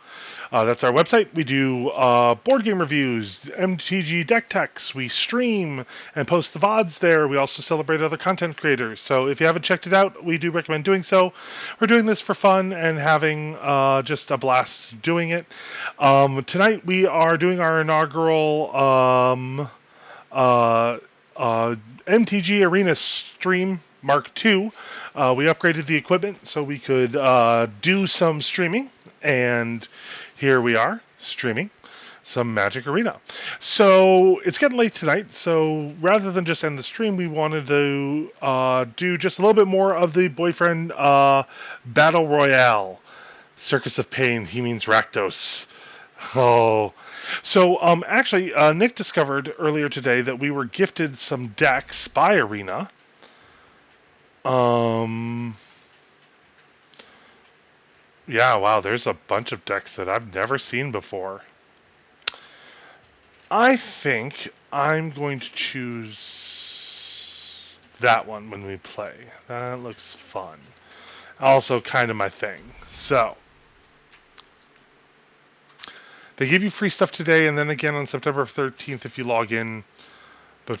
That's our website. We do board game reviews, MTG deck techs. We stream and post the VODs there. We also celebrate other content creators. So if you haven't checked it out, we do recommend doing so. We're doing this for fun and having just a blast doing it. Tonight we are doing our inaugural uh, MTG Arena Stream Mark II. We upgraded the equipment so we could do some streaming, and here we are streaming some Magic Arena. So it's getting late tonight, so rather than just end the stream, we wanted to do just a little bit more of the Boyfriend Battle Royale. Circus of Pain, he means Rakdos. Oh. So, actually, Nick discovered earlier today that we were gifted some decks by Arena. Yeah, wow, there's a bunch of decks that I've never seen before. I think I'm going to choose that one when we play. That looks fun. Also kind of my thing. So, they give you free stuff today, and then again on September 13th if you log in. But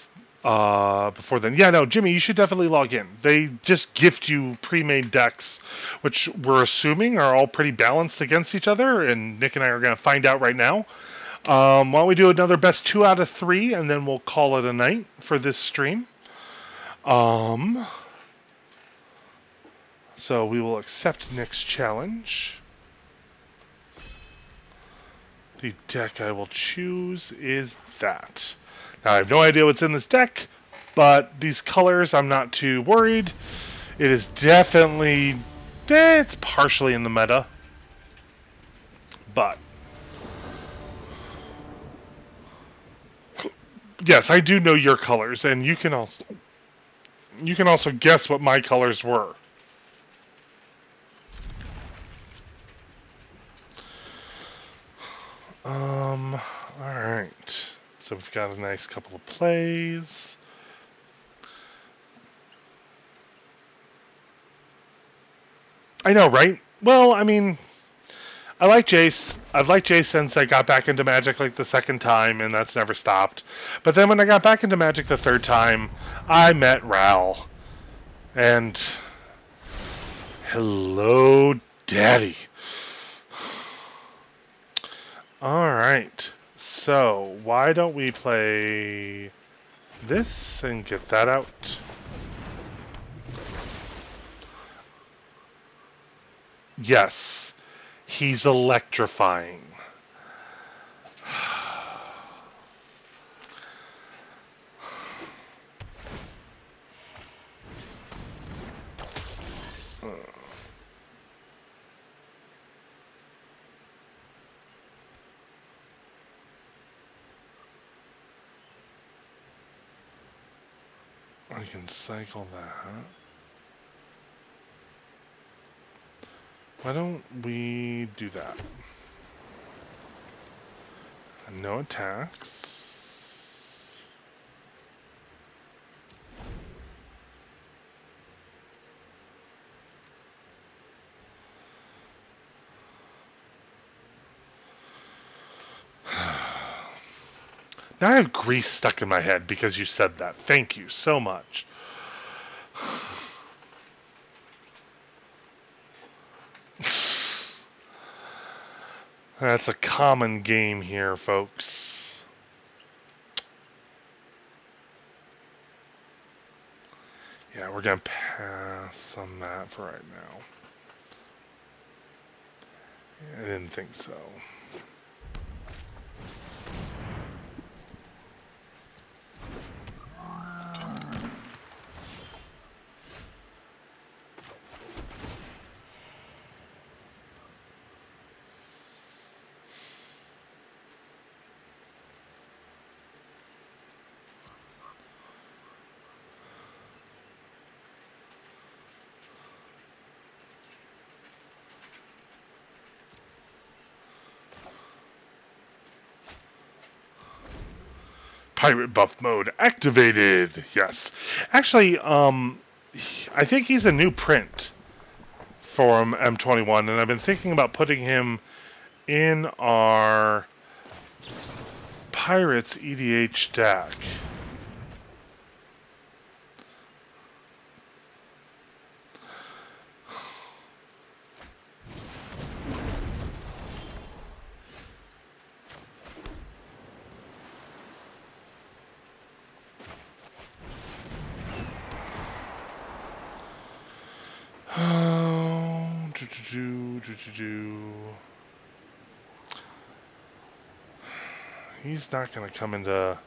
before then, yeah, no, Jimmy, you should definitely log in. They just gift you pre-made decks, which we're assuming are all pretty balanced against each other, and Nick and I are going to find out right now. Why don't we do another best 2 out of 3, and then we'll call it a night for this stream. So we will accept Nick's challenge. The deck I will choose is that. Now, I have no idea what's in this deck, but these colors, I'm not too worried. It is definitely... it's partially in the meta. But... yes, I do know your colors, and you can also guess what my colors were. Alright. So we've got a nice couple of plays. I know, right? Well, I mean, I like Jace. I've liked Jace since I got back into Magic like the second time, and that's never stopped. But then when I got back into Magic the third time, I met Ral. And... hello, Daddy. Alright. So, why don't we play this and get that out? Yes. He's electrifying. I can cycle that. Why don't we do that? No attacks. Now I have grease stuck in my head because you said that. Thank you so much. That's a common game here, folks. Yeah, we're going to pass on that for right now. I didn't think so. Pirate buff mode activated. Yes. Actually, I think he's a new print from M21, and I've been thinking about putting him in our Pirates EDH deck. He's not going to come into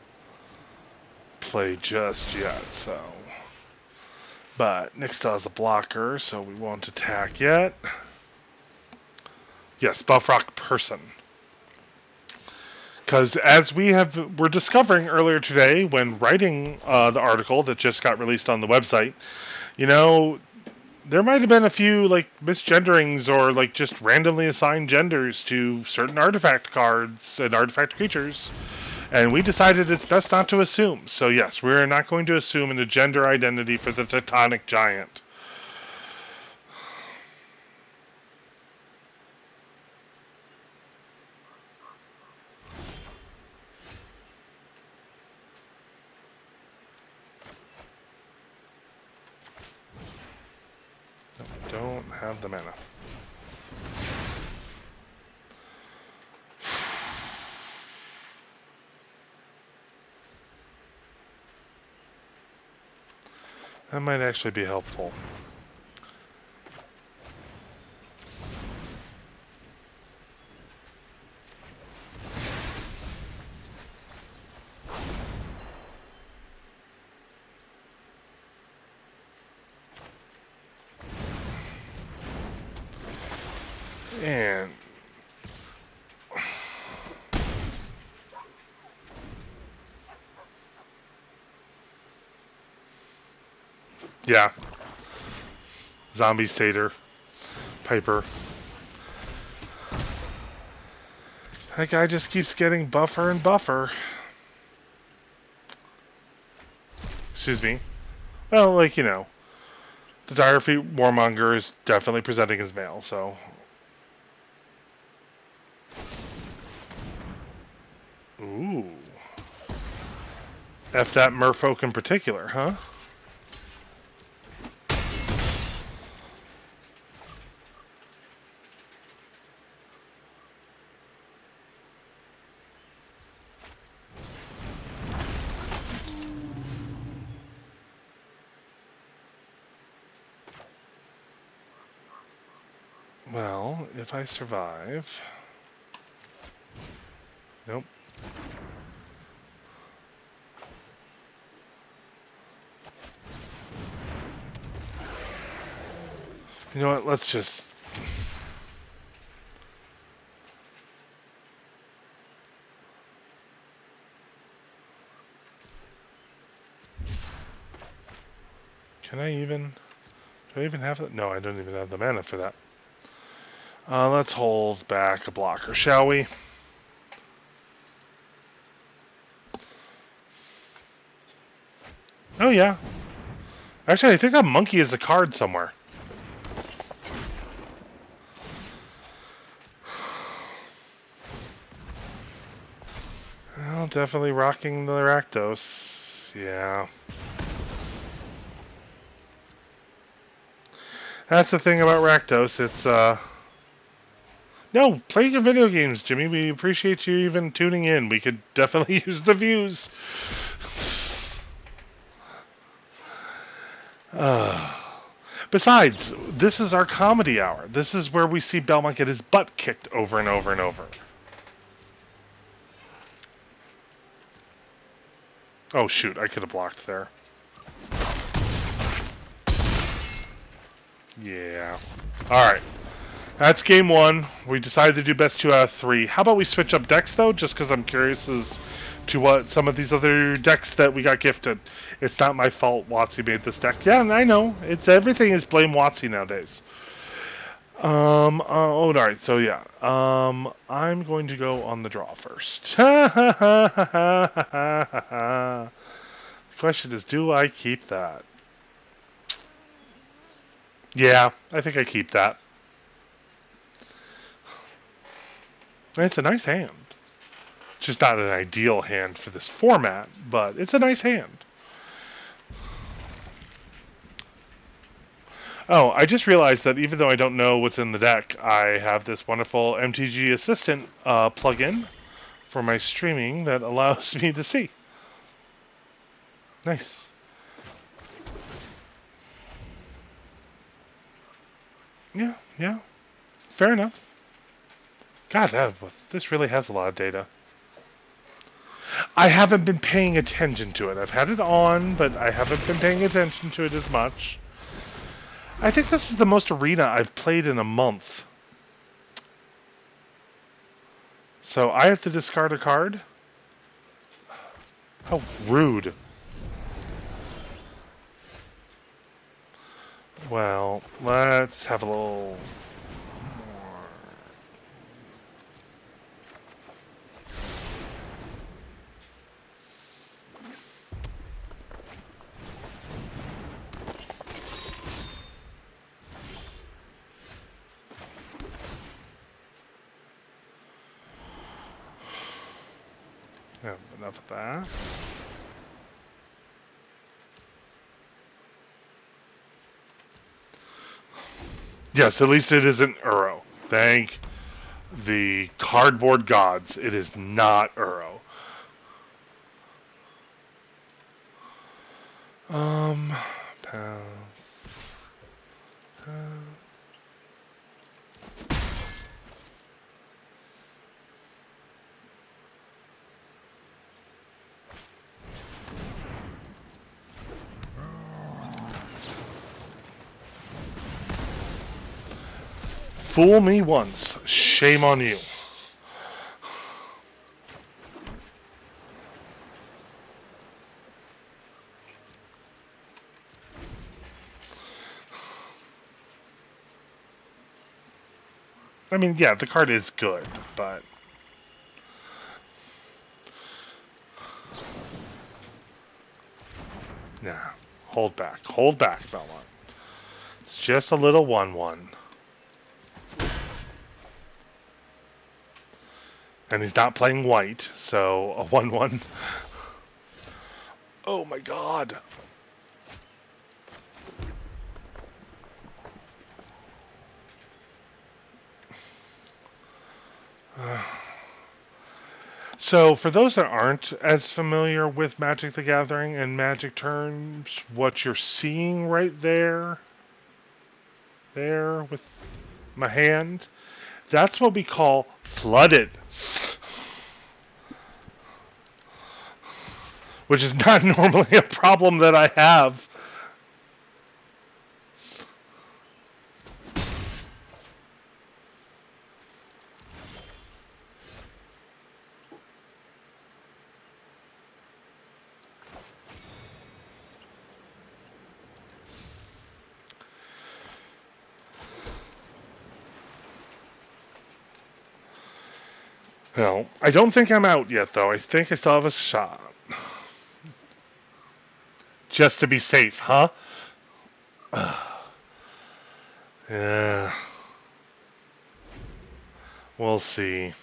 play just yet, so. But Nick still has a blocker, so we won't attack yet. Yes, Buffrock Person. Because as we're discovering earlier today when writing the article that just got released on the website, you know, there might have been a few like misgenderings or like just randomly assigned genders to certain artifact cards and artifact creatures, and we decided it's best not to assume. So yes, we're not going to assume a gender identity for the Tectonic Giant. Don't have the mana. That might actually be helpful. And yeah, Zombie Satyr, Piper. That guy just keeps getting buffer and buffer. Excuse me. Well, like, you know, the Direfleet Warmonger is definitely presenting as male, so. Ooh. F that merfolk in particular, huh? Well, if I survive... Nope. You know what, let's just... Can I even... Do I even have it? No, I don't even have the mana for that. Let's hold back a blocker, shall we? Oh, yeah. Actually, I think that monkey is a card somewhere. Well, definitely rocking the Rakdos. Yeah. That's the thing about Rakdos. It's, No, play your video games, Jimmy. We appreciate you even tuning in. We could definitely use the views. Besides, this is our comedy hour. This is where we see Belmont get his butt kicked over and over and over. Oh, shoot. I could have blocked there. Yeah. Alright. That's game one. We decided to do best 2 out of 3. How about we switch up decks, though? Just because I'm curious as to what some of these other decks that we got gifted. It's not my fault WotC made this deck. Yeah, I know. It's everything is blame WotC nowadays. Oh, all right. So yeah. I'm going to go on the draw first. The question is, do I keep that? Yeah, I think I keep that. It's a nice hand. It's just not an ideal hand for this format, but it's a nice hand. Oh, I just realized that even though I don't know what's in the deck, I have this wonderful MTG Assistant plugin for my streaming that allows me to see. Nice. Yeah, yeah. Fair enough. God, this really has a lot of data. I haven't been paying attention to it. I've had it on, but I haven't been paying attention to it as much. I think this is the most Arena I've played in a month. So I have to discard a card? How rude. Well, let's have a little more. Yeah, enough of that. Yes, at least it isn't Uro. Thank the cardboard gods. It is not Uro. Pass. Fool me once, shame on you. I mean, yeah, the card is good, but... Nah, hold back, Belmont. It's just a little 1-1. And he's not playing white, so a 1-1. Oh my god. So, for those that aren't as familiar with Magic the Gathering and Magic terms, what you're seeing right there with my hand, that's what we call flooded. Which is not normally a problem that I have. No, I don't think I'm out yet, though. I think I still have a shot. Just to be safe, huh? Yeah. We'll see.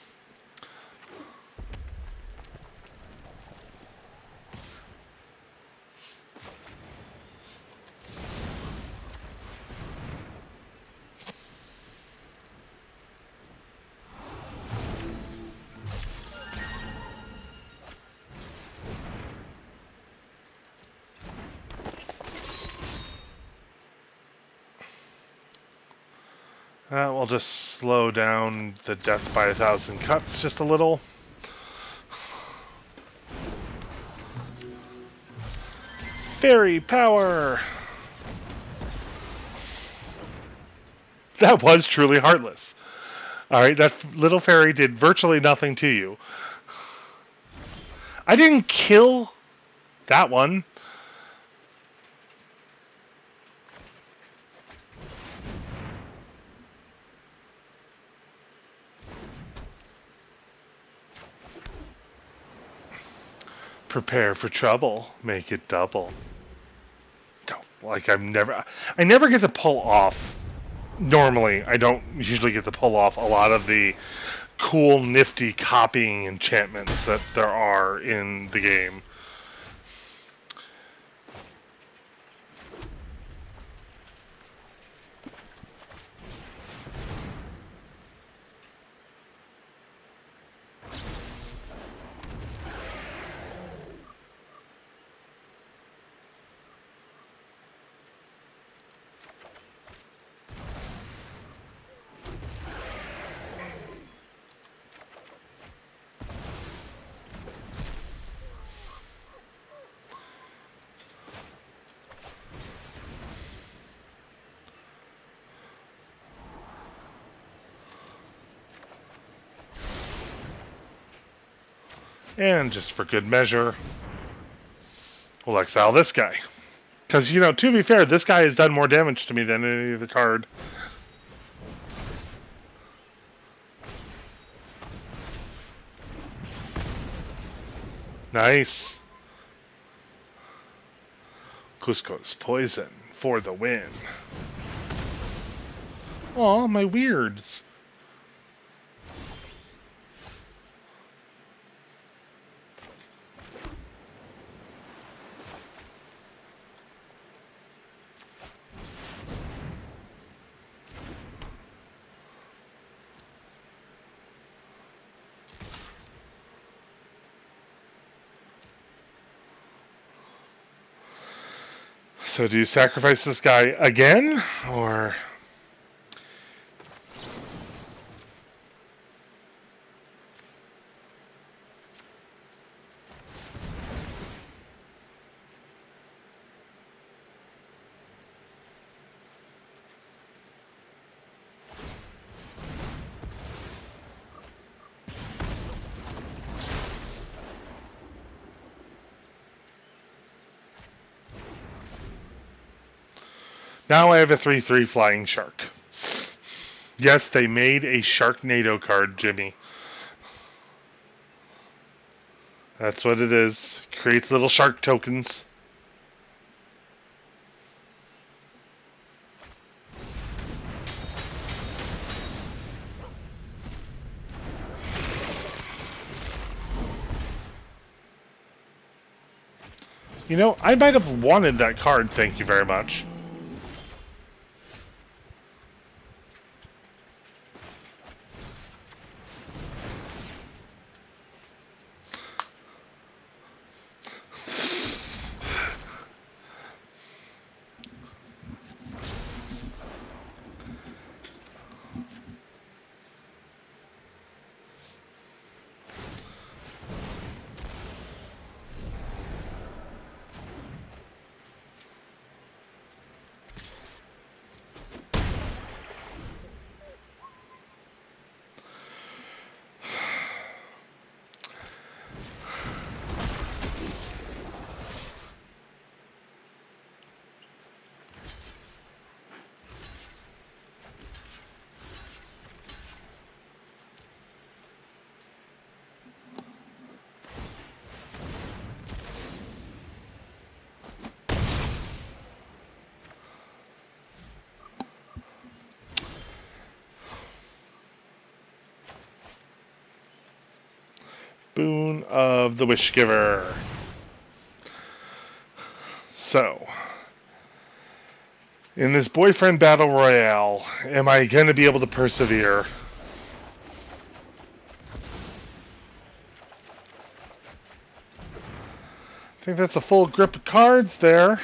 We'll just slow down the death by 1,000 cuts just a little. Fairy power! That was truly heartless. Alright, that little fairy did virtually nothing to you. I didn't kill that one. Prepare for trouble. Make it double. Don't, like I never get to pull off. Normally, I don't usually get to pull off a lot of the cool, nifty copying enchantments that there are in the game. And just for good measure, we'll exile this guy. Because, you know, to be fair, this guy has done more damage to me than any other card. Nice. Cusco's poison for the win. Aw, my weirds. So do you sacrifice this guy again, or... Now I have a 3/3 flying shark. Yes, they made a Sharknado card, Jimmy. That's what it is. Creates little shark tokens. You know, I might have wanted that card, thank you very much. Boon of the Wishgiver. So, in this Boyfriend Battle Royale, am I going to be able to persevere? I think that's a full grip of cards there.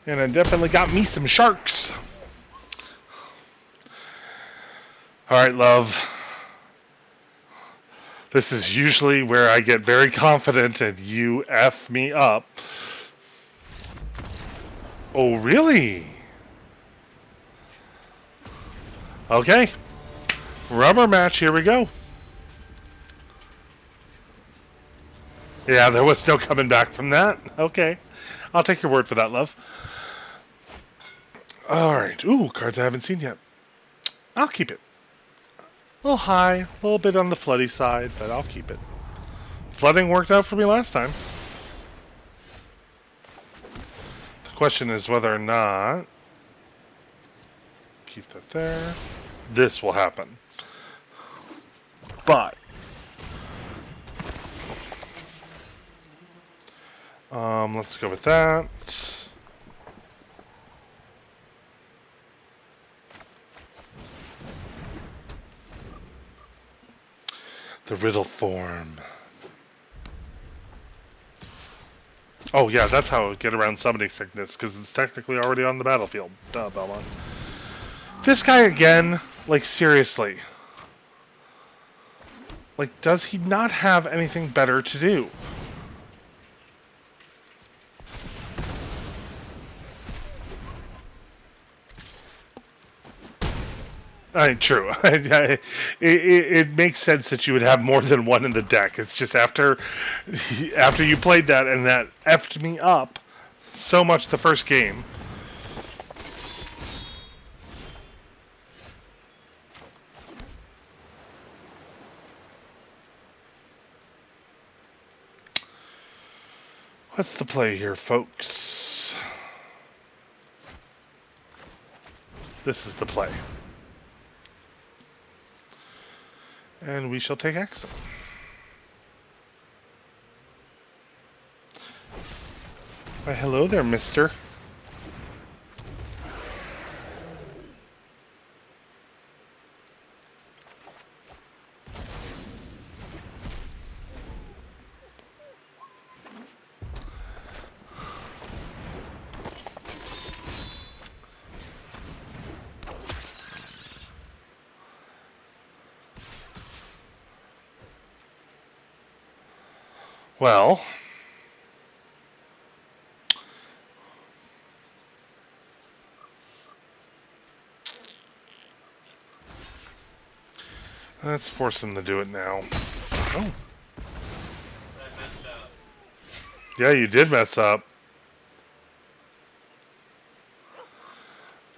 And I definitely got me some sharks. Alright, love. This is usually where I get very confident and you F me up. Oh, really? Okay. Rubber match, here we go. Yeah, there was no coming back from that. Okay. I'll take your word for that, love. Alright. Ooh, cards I haven't seen yet. I'll keep it. A little high, a little bit on the floody side, but I'll keep it. Flooding worked out for me last time. The question is whether or not... Keep that there. This will happen. But... let's go with that. The riddle form. Oh yeah, that's how I get around summoning sickness, because it's technically already on the battlefield. Duh, Belmont. This guy again, like seriously. Like, does he not have anything better to do? True. It makes sense that you would have more than one in the deck. It's just after you played that and that effed me up so much the first game. What's the play here, folks? This is the play. And we shall take action. Why, hello there, mister. Well, let's force him to do it now. Oh. I messed up. Yeah, you did mess up.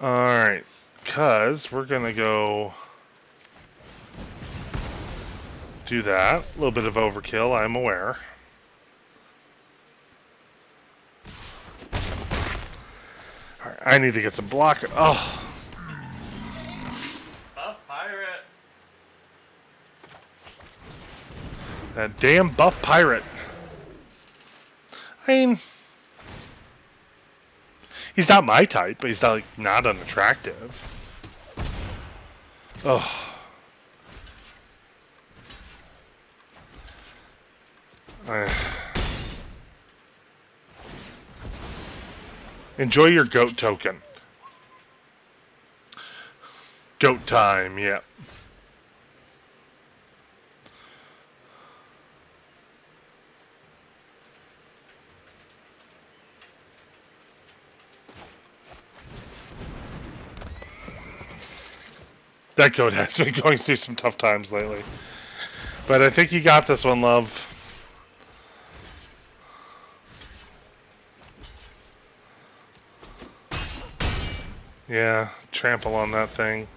Alright, because we're going to go do that. A little bit of overkill, I'm aware. Alright, I need to get some block. Oh. Buff pirate. That damn buff pirate. I mean, he's not my type, but he's not, like, not unattractive. Oh. Enjoy your goat token. Goat time, yeah. That goat has been going through some tough times lately. But I think you got this one, love. Yeah, trample on that thing.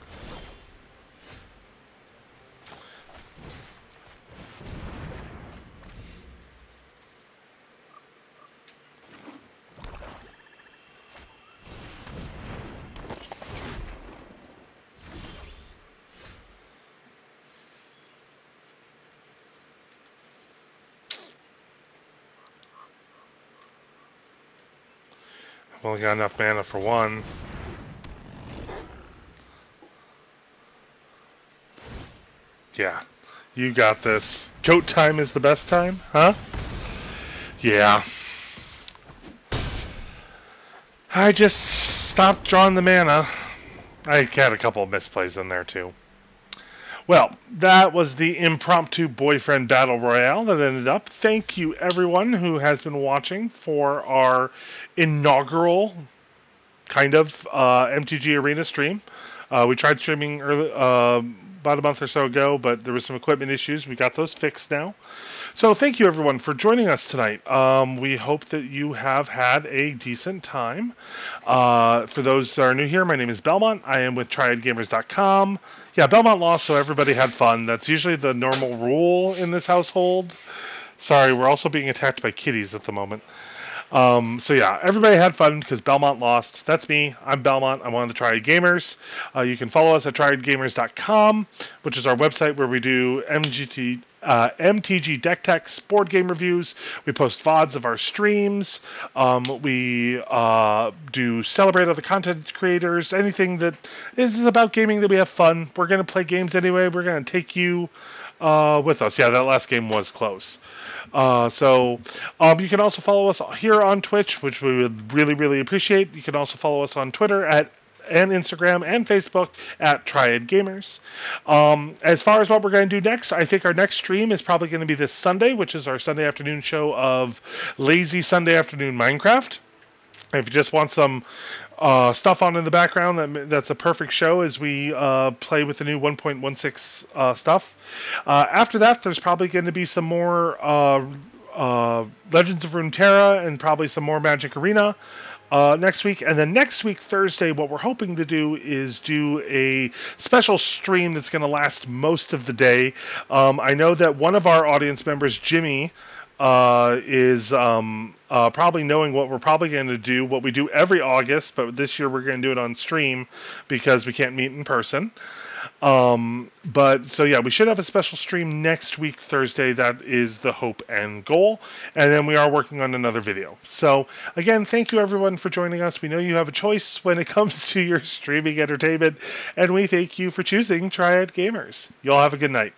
I've only got enough mana for one. Yeah, you got this. Goat time is the best time, huh? Yeah. I just stopped drawing the mana. I had a couple of misplays in there too. Well, that was the impromptu Boyfriend Battle Royale that ended up. Thank you everyone who has been watching for our inaugural kind of MTG Arena stream. We tried streaming early, about a month or so ago, but there was some equipment issues. We got those fixed now. So thank you everyone for joining us tonight. We hope that you have had a decent time. For those that are new here, my name is Belmont. I am with TriadGamers.com. Yeah, Belmont lost, so everybody had fun. That's usually the normal rule in this household. Sorry, we're also being attacked by kitties at the moment. So yeah, everybody had fun because Belmont lost. That's me. I'm Belmont. I'm one of the Triad Gamers. You can follow us at triadgamers.com, which is our website where we do MTG Deck Techs board game reviews. We post VODs of our streams. We do celebrate other content creators. Anything that is about gaming that we have fun. We're going to play games anyway. We're going to take you with us. Yeah, that last game was close. You can also follow us here on Twitch, which we would really, really appreciate. You can also follow us on Twitter and Instagram and Facebook at Triad Gamers. As far as what we're going to do next, I think our next stream is probably going to be this Sunday, which is our Sunday afternoon show of Lazy Sunday Afternoon Minecraft. If you just want some stuff on in the background, that's a perfect show as we play with the new 1.16 stuff. After that, there's probably going to be some more Legends of Runeterra and probably some more Magic Arena next week. And then next week, Thursday, what we're hoping to do is do a special stream that's going to last most of the day. I know that one of our audience members, Jimmy, is probably knowing what we're probably going to do, what we do every August, but this year we're going to do it on stream because we can't meet in person. So yeah, we should have a special stream next week, Thursday. That is the hope and goal. And then we are working on another video. So again, thank you everyone for joining us. We know you have a choice when it comes to your streaming entertainment, and we thank you for choosing Triad Gamers. You all have a good night.